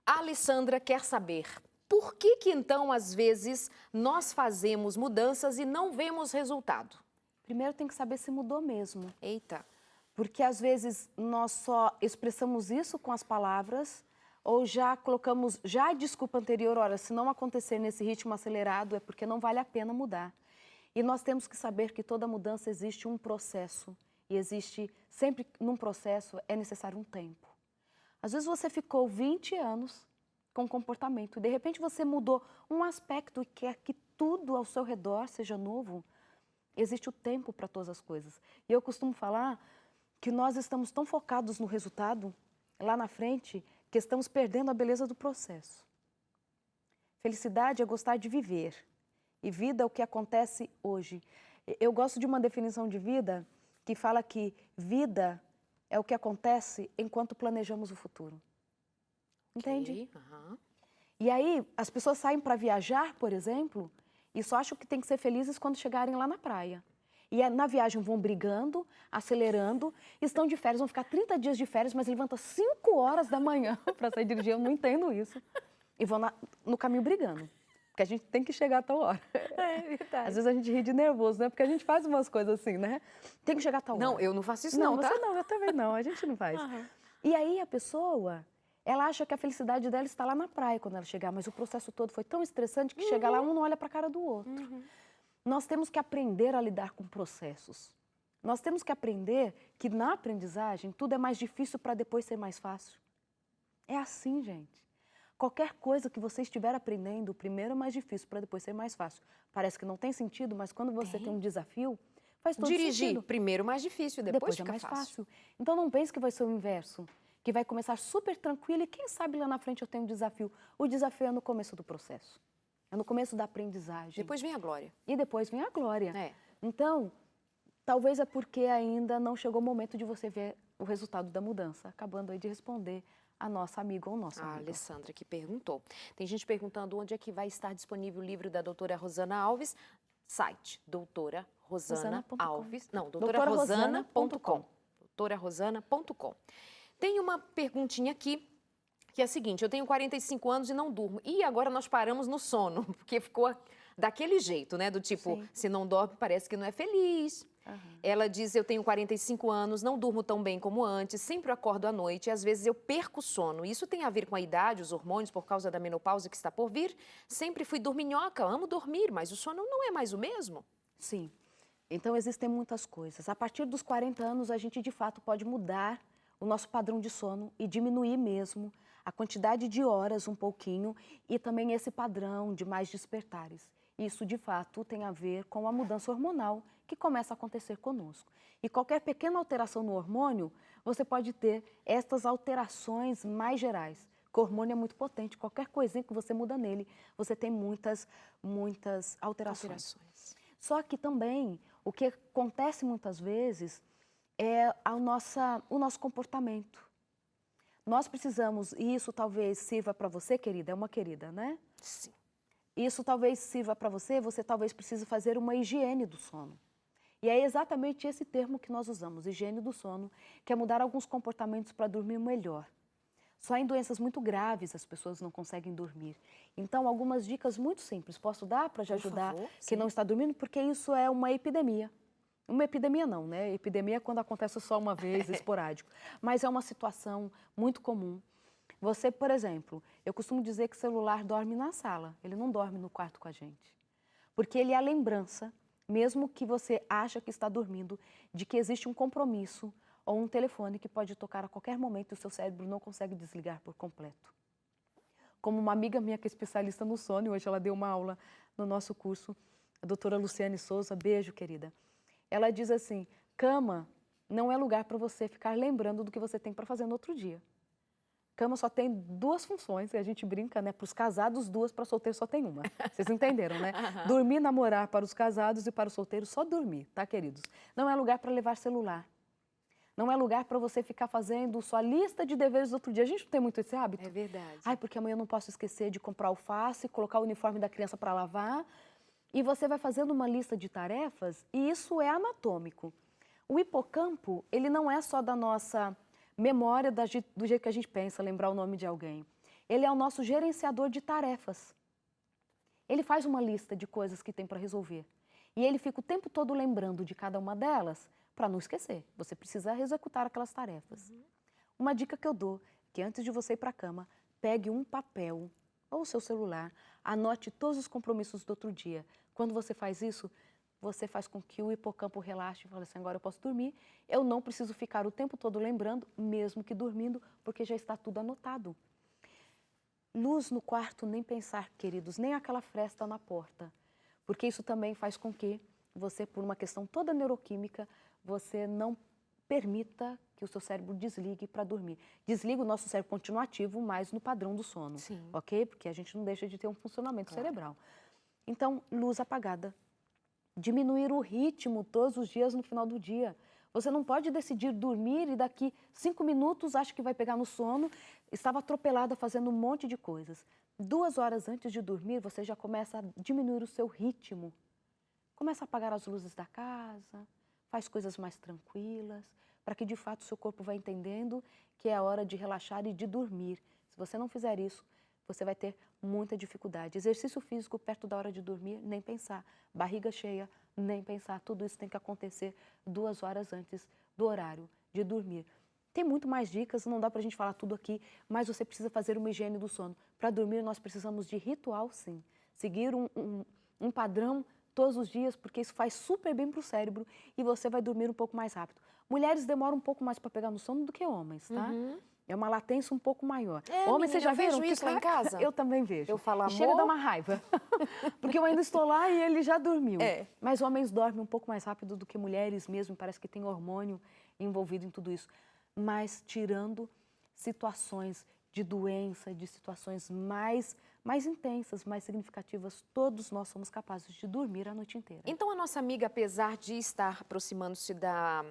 A Alessandra quer saber por que então, às vezes, nós fazemos mudanças e não vemos resultado? Primeiro tem que saber se mudou mesmo. Eita. Porque às vezes nós só expressamos isso com as palavras ou já colocamos a desculpa anterior, olha, se não acontecer nesse ritmo acelerado é porque não vale a pena mudar. E nós temos que saber que toda mudança existe um processo e existe, sempre num processo é necessário um tempo. Às vezes você ficou 20 anos com comportamento e de repente você mudou um aspecto e quer que tudo ao seu redor seja novo. Existe o tempo para todas as coisas. E eu costumo falar que nós estamos tão focados no resultado, lá na frente, que estamos perdendo a beleza do processo. Felicidade é gostar de viver. E vida é o que acontece hoje. Eu gosto de uma definição de vida que fala que vida é o que acontece enquanto planejamos o futuro. Entende? Uhum. E aí, as pessoas saem para viajar, por exemplo, e só acham que tem que ser felizes quando chegarem lá na praia. E na viagem vão brigando, acelerando, estão de férias, vão ficar 30 dias de férias, mas levantam 5 horas da manhã para sair dirigir, eu não entendo isso. E vão no caminho brigando, porque a gente tem que chegar a tal hora. É verdade. Às vezes a gente ri de nervoso, né? Porque a gente faz umas coisas assim, né? Tem que chegar a tal hora. Não, eu não faço isso não, tá? Você não, eu também não, a gente não faz. Uhum. E aí a pessoa, ela acha que a felicidade dela está lá na praia quando ela chegar, mas o processo todo foi tão estressante que chega lá, um não olha para a cara do outro. Nós temos que aprender a lidar com processos. Nós temos que aprender que na aprendizagem tudo é mais difícil para depois ser mais fácil. É assim, gente. Qualquer coisa que você estiver aprendendo, primeiro é mais difícil para depois ser mais fácil. Parece que não tem sentido, mas quando você tem um desafio, faz todo Dirigir, sentido. primeiro mais difícil, depois é fica mais fácil. Então não pense que vai ser o inverso, que vai começar super tranquilo e quem sabe lá na frente eu tenho um desafio. O desafio é no começo do processo. É no começo da aprendizagem. Depois vem a glória. E depois vem a glória. É. Então, talvez é porque ainda não chegou o momento de você ver o resultado da mudança. Acabando aí de responder a nossa amiga ou nosso amigo. A Alessandra que perguntou. Tem gente perguntando onde é que vai estar disponível o livro da doutora Rosana Alves. Site, doutora Rosana Alves. Não, doutorarosana.com. doutorarosana.com. Tem uma perguntinha aqui, que é a seguinte, eu tenho 45 anos e não durmo. E agora nós paramos no sono, porque ficou daquele jeito, né? Do tipo, se não dorme, parece que não é feliz. Ela diz, eu tenho 45 anos, não durmo tão bem como antes, sempre acordo à noite e às vezes eu perco o sono. Isso tem a ver com a idade, os hormônios, por causa da menopausa que está por vir? Sempre fui dorminhoca, amo dormir, mas o sono não é mais o mesmo? Sim. Então, existem muitas coisas. A partir dos 40 anos, a gente, de fato, pode mudar o nosso padrão de sono e diminuir mesmo a quantidade de horas um pouquinho e também esse padrão de mais despertares. Isso, de fato, tem a ver com a mudança hormonal que começa a acontecer conosco. E qualquer pequena alteração no hormônio, você pode ter estas alterações mais gerais. Porque o hormônio é muito potente, qualquer coisinha que você muda nele, você tem muitas alterações. Só que também, o que acontece muitas vezes é o nosso comportamento. Nós precisamos, e isso talvez sirva para você, querida, é uma querida, né? Sim. Isso talvez sirva para você, você talvez precise fazer uma higiene do sono. E é exatamente esse termo que nós usamos, higiene do sono, que é mudar alguns comportamentos para dormir melhor. Só em doenças muito graves as pessoas não conseguem dormir. Então, algumas dicas muito simples. Posso dar para te ajudar quem não está dormindo? Porque isso é uma epidemia. Uma epidemia não, né? Epidemia é quando acontece só uma vez, esporádico. Mas é uma situação muito comum. Você, por exemplo, eu costumo dizer que o celular dorme na sala, ele não dorme no quarto com a gente. Porque ele é a lembrança, mesmo que você acha que está dormindo, de que existe um compromisso ou um telefone que pode tocar a qualquer momento e o seu cérebro não consegue desligar por completo. Como uma amiga minha que é especialista no sono, hoje ela deu uma aula no nosso curso, a doutora Luciane Souza, beijo, querida. Ela diz assim, cama não é lugar para você ficar lembrando do que você tem para fazer no outro dia. Cama só tem duas funções, e a gente brinca, né? Para os casados, duas, para solteiros só tem uma. Vocês entenderam, né? Dormir, namorar para os casados e para os solteiros só dormir, tá, queridos? Não é lugar para levar celular. Não é lugar para você ficar fazendo sua lista de deveres do outro dia. A gente não tem muito esse hábito. É verdade. Ai, porque amanhã eu não posso esquecer de comprar alface, colocar o uniforme da criança para lavar. E você vai fazendo uma lista de tarefas e isso é anatômico. O hipocampo, ele não é só da nossa memória, do jeito que a gente pensa, lembrar o nome de alguém. Ele é o nosso gerenciador de tarefas. Ele faz uma lista de coisas que tem para resolver. E ele fica o tempo todo lembrando de cada uma delas para não esquecer. Você precisa executar aquelas tarefas. Uma dica que eu dou, que antes de você ir para a cama, pegue um papel ou o seu celular, anote todos os compromissos do outro dia. Quando você faz isso, você faz com que o hipocampo relaxe e fale assim, agora eu posso dormir, eu não preciso ficar o tempo todo lembrando, mesmo que dormindo, porque já está tudo anotado. Luz no quarto, nem pensar, queridos, nem aquela fresta na porta, porque isso também faz com que você, por uma questão toda neuroquímica, você não permita que o seu cérebro desligue para dormir. Desliga o nosso cérebro continua ativo, mas no padrão do sono, ok? Porque a gente não deixa de ter um funcionamento cerebral. Então, luz apagada. Diminuir o ritmo todos os dias no final do dia. Você não pode decidir dormir e daqui 5 minutos acha que vai pegar no sono, estava atropelada fazendo um monte de coisas. 2 horas antes de dormir, você já começa a diminuir o seu ritmo. Começa a apagar as luzes da casa, faz coisas mais tranquilas, para que de fato o seu corpo vá entendendo que é a hora de relaxar e de dormir. Se você não fizer isso, você vai ter muita dificuldade. Exercício físico perto da hora de dormir, nem pensar. Barriga cheia, nem pensar. Tudo isso tem que acontecer 2 horas antes do horário de dormir. Tem muito mais dicas, não dá pra gente falar tudo aqui, mas você precisa fazer uma higiene do sono. Para dormir, nós precisamos de ritual, sim. Seguir um padrão todos os dias, porque isso faz super bem para o cérebro e você vai dormir um pouco mais rápido. Mulheres demoram um pouco mais para pegar no sono do que homens, tá? É uma latência um pouco maior. Homens, vocês já viram isso lá em casa? Eu também vejo. Eu falo, amor... Chega a dar uma raiva. Porque eu ainda estou lá e ele já dormiu. Mas homens dormem um pouco mais rápido do que mulheres mesmo, parece que tem hormônio envolvido em tudo isso. Mas tirando situações de doença, de situações mais intensas, mais significativas, todos nós somos capazes de dormir a noite inteira. Então a nossa amiga, apesar de estar aproximando-se da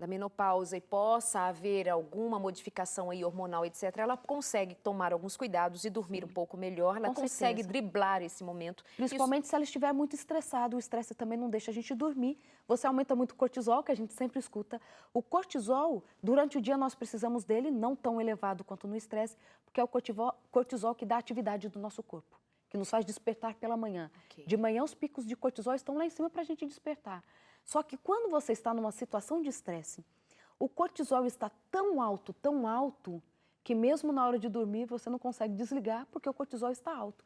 menopausa e possa haver alguma modificação aí hormonal, etc., ela consegue tomar alguns cuidados e dormir um pouco melhor, ela consegue driblar esse momento. Principalmente se ela estiver muito estressada, o estresse também não deixa a gente dormir. Você aumenta muito o cortisol, que a gente sempre escuta. O cortisol, durante o dia nós precisamos dele, não tão elevado quanto no estresse, porque é o cortisol que dá atividade do nosso corpo, que nos faz despertar pela manhã. De manhã os picos de cortisol estão lá em cima para a gente despertar. Só que quando você está numa situação de estresse, o cortisol está tão alto, que mesmo na hora de dormir você não consegue desligar porque o cortisol está alto.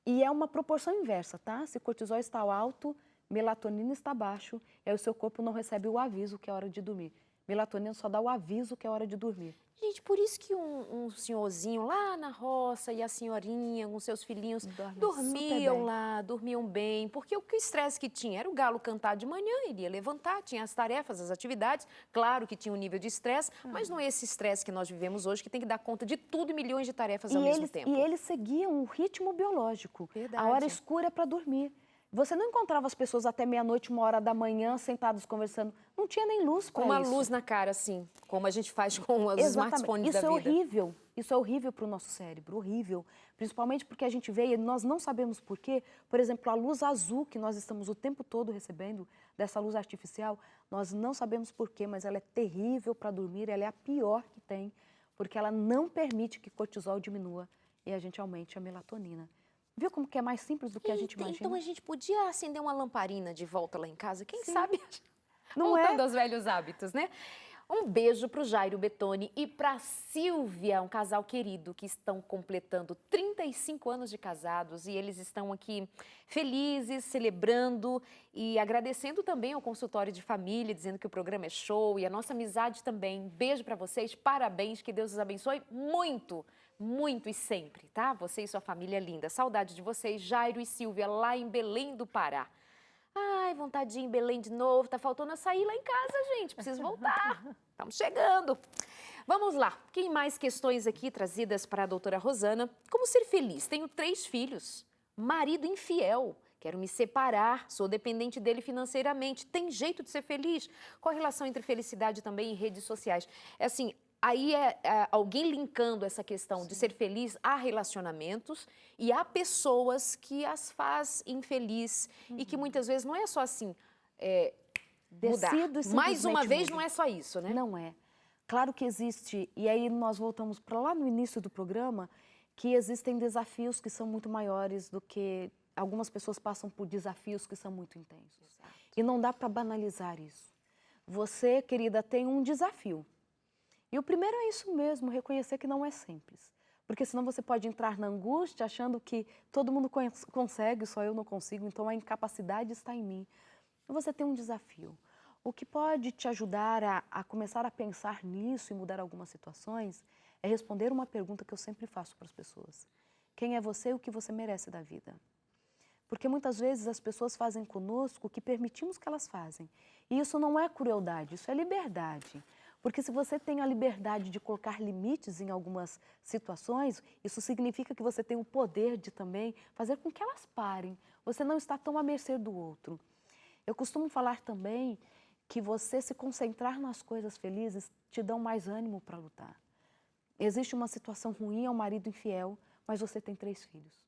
E é uma proporção inversa, tá? Se o cortisol está alto, melatonina está baixo, e aí o seu corpo não recebe o aviso que é hora de dormir. Melatonina só dá o aviso que é hora de dormir. Gente, por isso que um senhorzinho lá na roça e a senhorinha com seus filhinhos dormiam lá, dormiam bem, porque o estresse que tinha era o galo cantar de manhã, ele ia levantar, tinha as tarefas, as atividades, claro que tinha um nível de estresse, mas não é esse estresse que nós vivemos hoje, que tem que dar conta de tudo e milhões de tarefas ao mesmo tempo. E eles seguiam um ritmo biológico, a hora escura é para dormir. Você não encontrava as pessoas até meia-noite, 1 hora da manhã, sentados conversando. Não tinha nem luz para isso. Com uma luz na cara, assim, como a gente faz com os smartphones da vida. Isso é horrível. Isso é horrível para o nosso cérebro, horrível. Principalmente porque a gente vê e nós não sabemos por quê. Por exemplo, a luz azul que nós estamos o tempo todo recebendo, dessa luz artificial, nós não sabemos por quê, mas ela é terrível para dormir, ela é a pior que tem, porque ela não permite que o cortisol diminua e a gente aumente a melatonina. Viu como que é mais simples do que a gente imagina? Então a gente podia acender uma lamparina de volta lá em casa, quem sabe? Não voltando aos velhos hábitos, né? Um beijo para o Jairo Bettoni e para a Silvia, um casal querido que estão completando 35 anos de casados e eles estão aqui felizes, celebrando e agradecendo também ao consultório de família, dizendo que o programa é show e a nossa amizade também. Beijo para vocês, parabéns, que Deus os abençoe muito. Muito e sempre, tá? Você e sua família linda. Saudade de vocês, Jairo e Silvia, lá em Belém do Pará. Ai, vontade de ir em Belém de novo. Tá faltando açaí lá em casa, gente. Preciso voltar. Estamos chegando. Vamos lá, tem mais questões aqui trazidas para a doutora Rosana. Como ser feliz? Tenho 3 filhos, marido infiel, quero me separar, sou dependente dele financeiramente. Tem jeito de ser feliz? Qual a relação entre felicidade também e redes sociais? É assim, aí é alguém linkando essa questão de ser feliz a relacionamentos e a pessoas que as faz infeliz e que muitas vezes não é só assim, mudar. Decido e Mais uma simplesmente vez, mudo. não é só isso, né? Não é. Claro que existe, e aí nós voltamos para lá no início do programa, que existem desafios que são muito maiores do que algumas pessoas passam por desafios que são muito intensos. Exato. E não dá para banalizar isso. Você, querida, tem um desafio. E o primeiro é isso mesmo, reconhecer que não é simples. Porque senão você pode entrar na angústia achando que todo mundo consegue, só eu não consigo, então a incapacidade está em mim. E você tem um desafio. O que pode te ajudar a começar a pensar nisso e mudar algumas situações é responder uma pergunta que eu sempre faço para as pessoas. Quem é você e o que você merece da vida? Porque muitas vezes as pessoas fazem conosco o que permitimos que elas fazem. E isso não é crueldade, isso é liberdade. Porque se você tem a liberdade de colocar limites em algumas situações, isso significa que você tem o poder de também fazer com que elas parem. Você não está tão à mercê do outro. Eu costumo falar também que você se concentrar nas coisas felizes te dão mais ânimo para lutar. Existe uma situação ruim, é um marido infiel, mas você tem 3 filhos.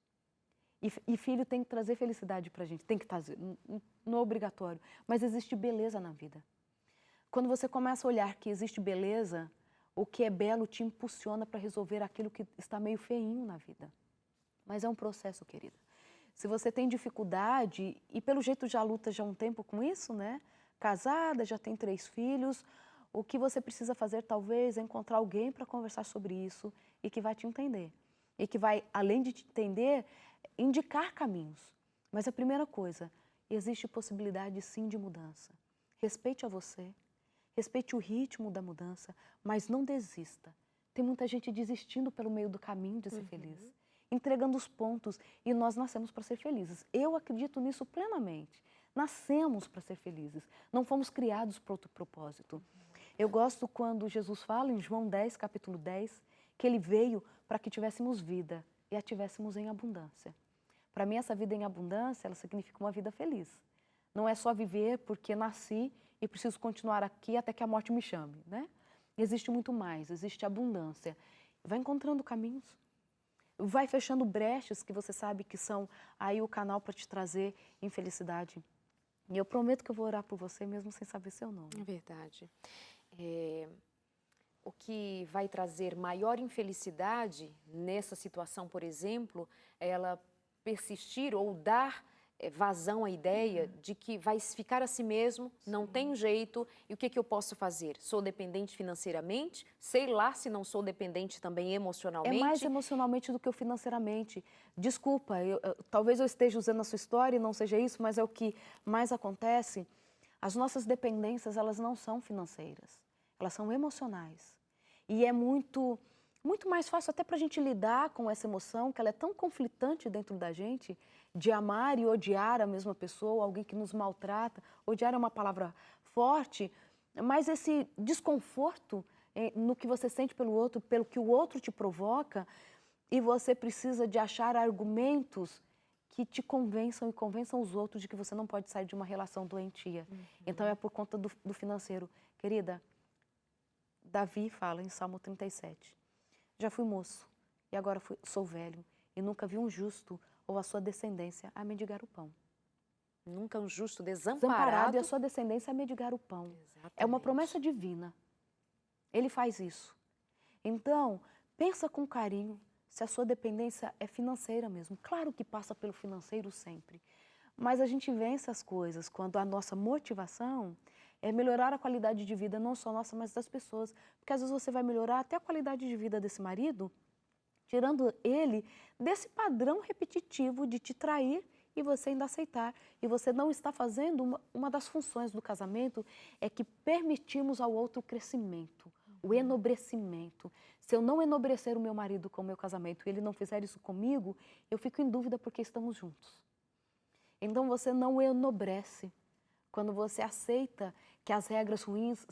E filho tem que trazer felicidade para a gente, tem que trazer, não é obrigatório, mas existe beleza na vida. Quando você começa a olhar que existe beleza, o que é belo te impulsiona para resolver aquilo que está meio feinho na vida. Mas é um processo, querida. Se você tem dificuldade, e pelo jeito já luta já há um tempo com isso, né? Casada, já tem 3 filhos, o que você precisa fazer talvez é encontrar alguém para conversar sobre isso e que vai te entender. E que vai, além de te entender, indicar caminhos. Mas a primeira coisa, existe possibilidade sim de mudança. Respeite a você, respeite o ritmo da mudança, mas não desista. Tem muita gente desistindo pelo meio do caminho de ser feliz, entregando os pontos, e nós nascemos para ser felizes. Eu acredito nisso plenamente. Nascemos para ser felizes, não fomos criados para outro propósito. Eu gosto quando Jesus fala em João 10, capítulo 10, que ele veio para que tivéssemos vida e a tivéssemos em abundância. Para mim, essa vida em abundância, ela significa uma vida feliz. Não é só viver porque nasci e preciso continuar aqui até que a morte me chame, né? Existe muito mais, existe abundância. Vai encontrando caminhos. Vai fechando brechas que você sabe que são aí o canal para te trazer infelicidade. E eu prometo que eu vou orar por você mesmo sem saber seu nome. É verdade. O que vai trazer maior infelicidade nessa situação, por exemplo, é ela persistir ou dar vazão à ideia de que vai ficar a si mesmo, não tem jeito, e o que eu posso fazer? Sou dependente financeiramente? Sei lá se não sou dependente também emocionalmente? É mais emocionalmente do que financeiramente. Desculpa, talvez eu esteja usando a sua história e não seja isso, mas é o que mais acontece. As nossas dependências, elas não são financeiras, elas são emocionais. E é muito mais fácil até para a gente lidar com essa emoção, que ela é tão conflitante dentro da gente, de amar e odiar a mesma pessoa, alguém que nos maltrata. Odiar é uma palavra forte, mas esse desconforto no que você sente pelo outro, pelo que o outro te provoca, e você precisa de achar argumentos que te convençam e convençam os outros de que você não pode sair de uma relação doentia. Então é por conta do financeiro. Querida, Davi fala em Salmo 37, já fui moço e agora sou velho e nunca vi um justo ou a sua descendência a mendigar o pão. Nunca um justo desamparado. Desamparado e a sua descendência a mendigar o pão. Exatamente. É uma promessa divina. Ele faz isso. Então, pensa com carinho se a sua dependência é financeira mesmo. Claro que passa pelo financeiro sempre. Mas a gente vence as coisas quando a nossa motivação é melhorar a qualidade de vida, não só nossa, mas das pessoas. Porque às vezes você vai melhorar até a qualidade de vida desse marido, tirando ele desse padrão repetitivo de te trair e você ainda aceitar. E você não está fazendo uma das funções do casamento, é que permitimos ao outro o crescimento, o enobrecimento. Se eu não enobrecer o meu marido com o meu casamento e ele não fizer isso comigo, eu fico em dúvida porque estamos juntos. Então você não enobrece quando você aceita que as regras ruins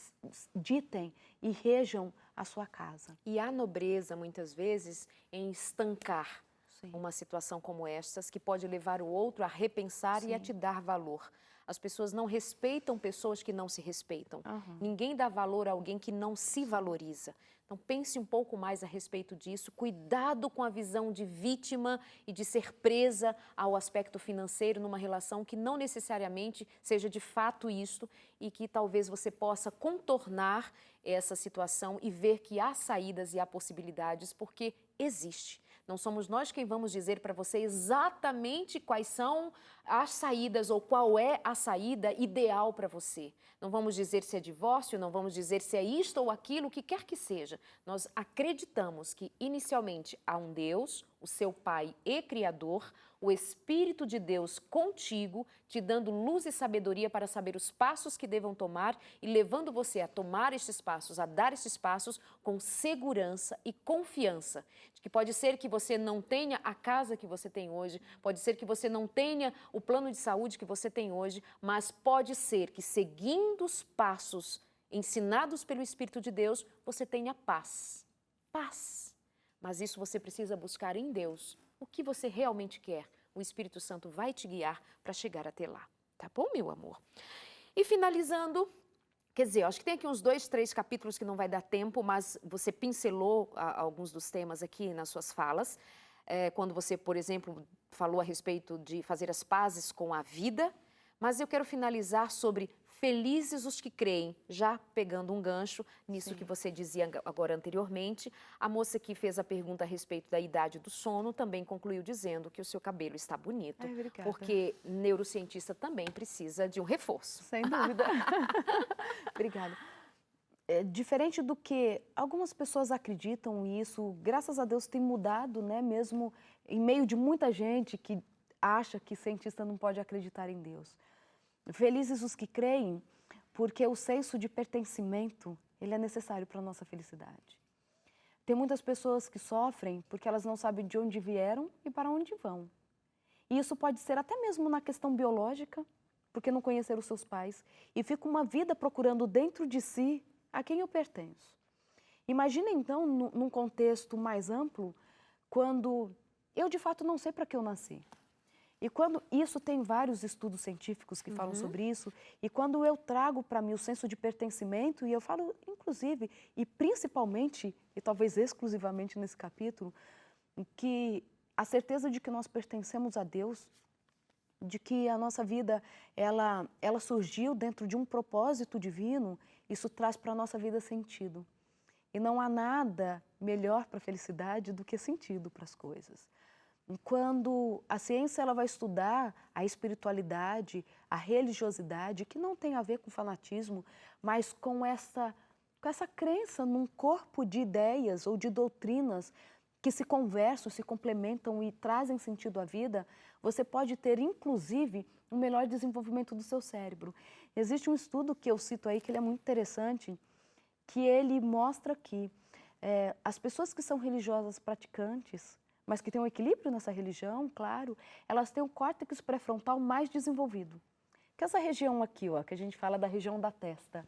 ditem e rejam a sua casa. E há nobreza, muitas vezes, em estancar Sim. uma situação como estas, que pode levar o outro a repensar Sim. e a te dar valor. As pessoas não respeitam pessoas que não se respeitam. Uhum. Ninguém dá valor a alguém que não se valoriza. Então pense um pouco mais a respeito disso. Cuidado com a visão de vítima e de ser presa ao aspecto financeiro numa relação que não necessariamente seja de fato isto e que talvez você possa contornar essa situação e ver que há saídas e há possibilidades, porque existe. Não somos nós quem vamos dizer para você exatamente quais são as saídas ou qual é a saída ideal para você. Não vamos dizer se é divórcio, não vamos dizer se é isto ou aquilo, o que quer que seja. Nós acreditamos que inicialmente há um Deus, o seu Pai e Criador, o Espírito de Deus contigo, te dando luz e sabedoria para saber os passos que devam tomar e levando você a tomar estes passos, a dar estes passos com segurança e confiança. De que pode ser que você não tenha a casa que você tem hoje, pode ser que você não tenha o plano de saúde que você tem hoje, mas pode ser que seguindo os passos ensinados pelo Espírito de Deus, você tenha paz. Paz. Mas isso você precisa buscar em Deus. O que você realmente quer, o Espírito Santo vai te guiar para chegar até lá. Tá bom, meu amor? E finalizando, quer dizer, eu acho que tem aqui uns 2, 3 capítulos que não vai dar tempo, mas você pincelou alguns dos temas aqui nas suas falas. Quando você, por exemplo, falou a respeito de fazer as pazes com a vida, mas eu quero finalizar sobre felizes os que creem, já pegando um gancho nisso Sim. que você dizia agora anteriormente. A moça que fez a pergunta a respeito da idade do sono também concluiu dizendo que o seu cabelo está bonito, Obrigada. porque neurocientista também precisa de um reforço. Sem dúvida. Obrigada. Diferente do que algumas pessoas acreditam, e isso, graças a Deus, tem mudado, né? Mesmo em meio de muita gente que acha que cientista não pode acreditar em Deus. Felizes os que creem, porque o senso de pertencimento, ele é necessário para a nossa felicidade. Tem muitas pessoas que sofrem porque elas não sabem de onde vieram e para onde vão. E isso pode ser até mesmo na questão biológica, porque não conheceram os seus pais, e fica uma vida procurando dentro de si a quem eu pertenço. Imagina então, num contexto mais amplo, quando eu de fato não sei para que eu nasci. E quando isso tem vários estudos científicos que falam sobre isso, e quando eu trago para mim o senso de pertencimento, e eu falo inclusive e principalmente, e talvez exclusivamente nesse capítulo, que a certeza de que nós pertencemos a Deus, de que a nossa vida ela surgiu dentro de um propósito divino, isso traz para a nossa vida sentido. E não há nada melhor para a felicidade do que sentido para as coisas. Quando a ciência ela vai estudar a espiritualidade, a religiosidade, que não tem a ver com fanatismo, mas com essa crença num corpo de ideias ou de doutrinas que se conversam, se complementam e trazem sentido à vida, você pode ter, inclusive, um melhor desenvolvimento do seu cérebro. Existe um estudo que eu cito aí, que ele é muito interessante, que ele mostra que as pessoas que são religiosas praticantes, mas que têm um equilíbrio nessa religião, claro, elas têm o córtex pré-frontal mais desenvolvido. Que é essa região aqui, ó, que a gente fala da região da testa.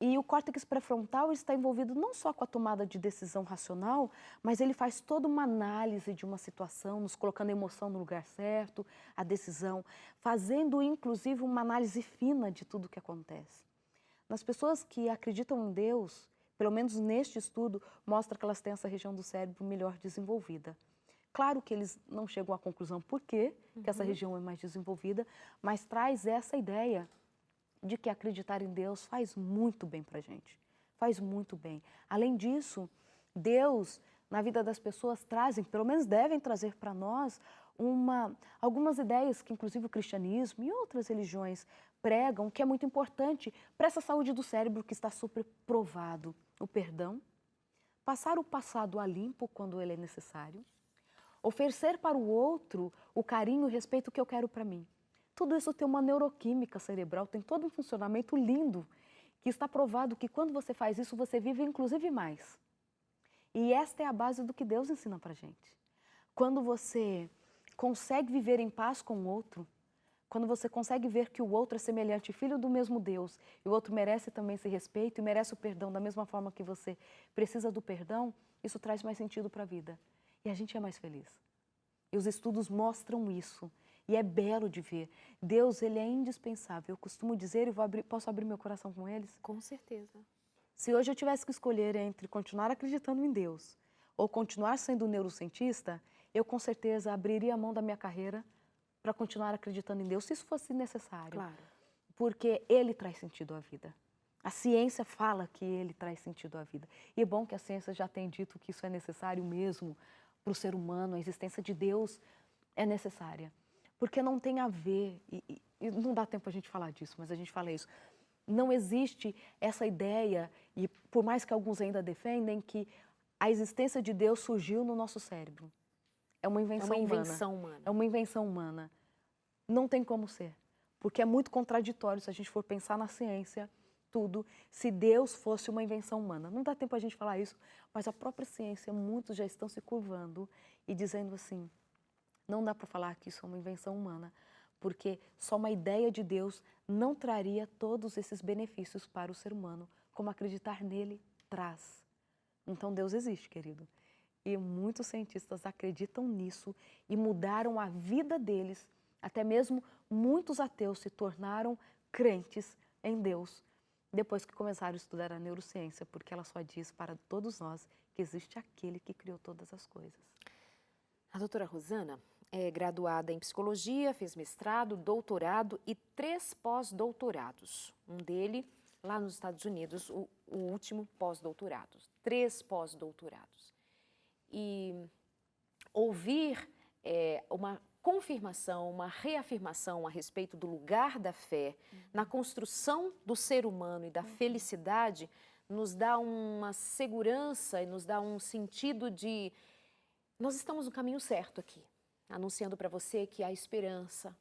E o córtex pré-frontal está envolvido não só com a tomada de decisão racional, mas ele faz toda uma análise de uma situação, nos colocando a emoção no lugar certo, a decisão, fazendo inclusive uma análise fina de tudo o que acontece. Nas pessoas que acreditam em Deus, pelo menos neste estudo, mostra que elas têm essa região do cérebro melhor desenvolvida. Claro que eles não chegam à conclusão por que essa região é mais desenvolvida, mas traz essa ideia de que acreditar em Deus faz muito bem para a gente, faz muito bem. Além disso, Deus, na vida das pessoas, trazem, pelo menos devem trazer para nós, algumas ideias que inclusive o cristianismo e outras religiões pregam, que é muito importante para essa saúde do cérebro que está super provado. O perdão, passar o passado a limpo quando ele é necessário, oferecer para o outro o carinho e o respeito que eu quero para mim. Tudo isso tem uma neuroquímica cerebral, tem todo um funcionamento lindo, que está provado que quando você faz isso, você vive inclusive mais. E esta é a base do que Deus ensina para a gente. Quando você consegue viver em paz com o outro, Quando você consegue ver que o outro é semelhante, filho do mesmo Deus, e o outro merece também esse respeito e merece o perdão da mesma forma que você precisa do perdão, isso traz mais sentido para a vida. E a gente é mais feliz. E os estudos mostram isso. E é belo de ver. Deus, ele é indispensável. Eu costumo dizer, e posso abrir meu coração com eles? Com certeza. Se hoje eu tivesse que escolher entre continuar acreditando em Deus ou continuar sendo neurocientista, eu com certeza abriria a mão da minha carreira para continuar acreditando em Deus, se isso fosse necessário. Claro. Porque Ele traz sentido à vida. A ciência fala que Ele traz sentido à vida. E é bom que a ciência já tenha dito que isso é necessário mesmo para o ser humano, a existência de Deus é necessária. Porque não tem a ver, e não dá tempo a gente falar disso, mas a gente fala isso, não existe essa ideia, e por mais que alguns ainda defendem, que a existência de Deus surgiu no nosso cérebro. É uma invenção humana. É uma invenção humana. Não tem como ser, porque é muito contraditório se a gente for pensar na ciência, tudo, se Deus fosse uma invenção humana. Não dá tempo a gente falar isso, mas a própria ciência, muitos já estão se curvando e dizendo assim, não dá para falar que isso é uma invenção humana, porque só uma ideia de Deus não traria todos esses benefícios para o ser humano, como acreditar nele traz. Então Deus existe, querido. E muitos cientistas acreditam nisso e mudaram a vida deles. Até mesmo muitos ateus se tornaram crentes em Deus depois que começaram a estudar a neurociência, porque ela só diz para todos nós que existe aquele que criou todas as coisas. A doutora Rosana é graduada em psicologia, fez mestrado, doutorado e 3 pós-doutorados. Um dele lá nos Estados Unidos, o último pós-doutorado. 3 pós-doutorados. E ouvir uma confirmação, uma reafirmação a respeito do lugar da fé na construção do ser humano e da felicidade nos dá uma segurança e nos dá um sentido de nós estamos no caminho certo aqui, anunciando para você que há esperança,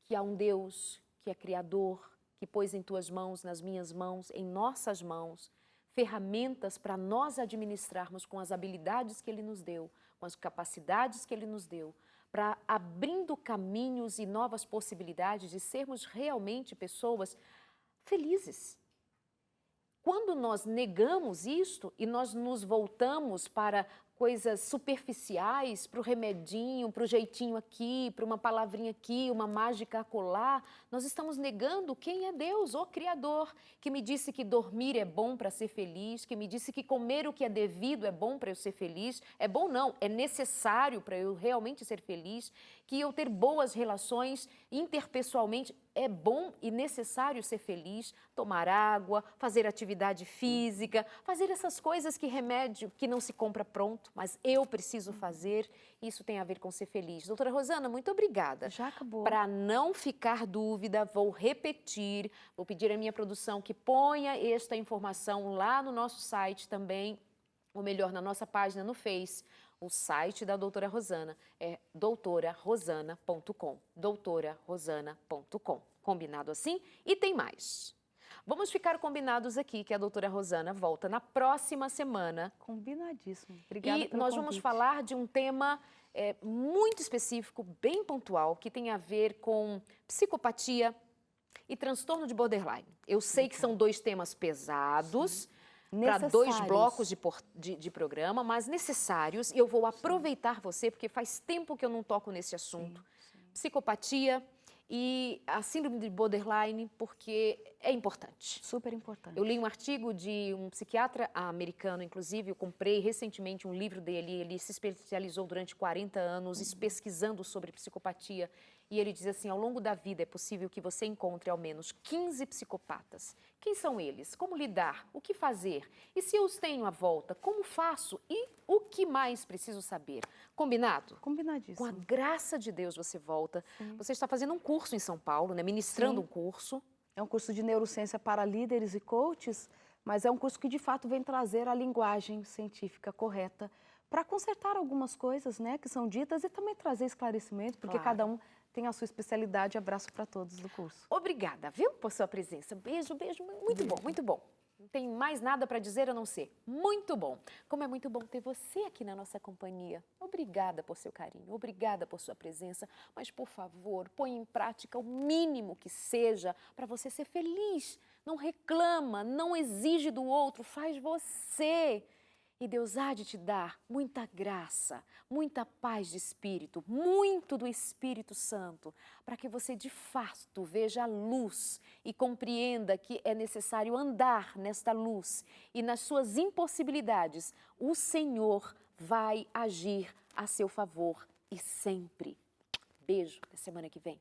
que há um Deus que é criador, que pôs em tuas mãos, nas minhas mãos, em nossas mãos, ferramentas para nós administrarmos com as habilidades que Ele nos deu, com as capacidades que Ele nos deu, para abrindo caminhos e novas possibilidades de sermos realmente pessoas felizes. Quando nós negamos isto e nós nos voltamos para coisas superficiais, para o remedinho, para o jeitinho aqui, para uma palavrinha aqui, uma mágica acolá, nós estamos negando quem é Deus, o Criador, que me disse que dormir é bom para ser feliz, que me disse que comer o que é devido é bom para eu ser feliz. É bom não, é necessário para eu realmente ser feliz, que eu ter boas relações interpessoalmente é bom e necessário ser feliz, tomar água, fazer atividade física, fazer essas coisas que remédio que não se compra pronto, mas eu preciso fazer, isso tem a ver com ser feliz. Doutora Rosana, muito obrigada. Já acabou. Para não ficar dúvida, vou repetir, vou pedir à minha produção que ponha esta informação lá no nosso site também, ou melhor, na nossa página no Face. O site da doutora Rosana é doutorarosana.com, doutorarosana.com. Combinado assim? E tem mais. Vamos ficar combinados aqui que a doutora Rosana volta na próxima semana. Combinadíssimo. Obrigada pelo nós vamos falar de um tema muito específico, bem pontual, que tem a ver com psicopatia e transtorno de borderline. Eu sei que são 2 temas pesados, para 2 blocos de programa, mas necessários, e eu vou aproveitar você, porque faz tempo que eu não toco nesse assunto. Psicopatia e a síndrome de borderline, porque é importante. Super importante. Eu li um artigo de um psiquiatra americano, inclusive, eu comprei recentemente um livro dele, ele se especializou durante 40 anos pesquisando sobre psicopatia, e ele diz assim, ao longo da vida é possível que você encontre ao menos 15 psicopatas. Quem são eles? Como lidar? O que fazer? E se eu os tenho à volta, como faço? E o que mais preciso saber? Combinado? Combinadíssimo. Com a graça de Deus você volta. Sim. Você está fazendo um curso em São Paulo, né? Ministrando um curso. É um curso de neurociência para líderes e coaches, mas é um curso que de fato vem trazer a linguagem científica correta para consertar algumas coisas, né, que são ditas e também trazer esclarecimento, porque cada um tem a sua especialidade. Abraço para todos do curso. Obrigada, viu, por sua presença. Beijo, beijo. Muito bom, muito bom. tem mais nada para dizer a não ser muito bom. Como é muito bom ter você aqui na nossa companhia. Obrigada por seu carinho, obrigada por sua presença, mas por favor, põe em prática o mínimo que seja para você ser feliz. Não reclama, não exige do outro, faz você. E Deus há de te dar muita graça, muita paz de espírito, muito do Espírito Santo, para que você de fato veja a luz e compreenda que é necessário andar nesta luz e nas suas impossibilidades, o Senhor vai agir a seu favor e sempre. Beijo, até semana que vem.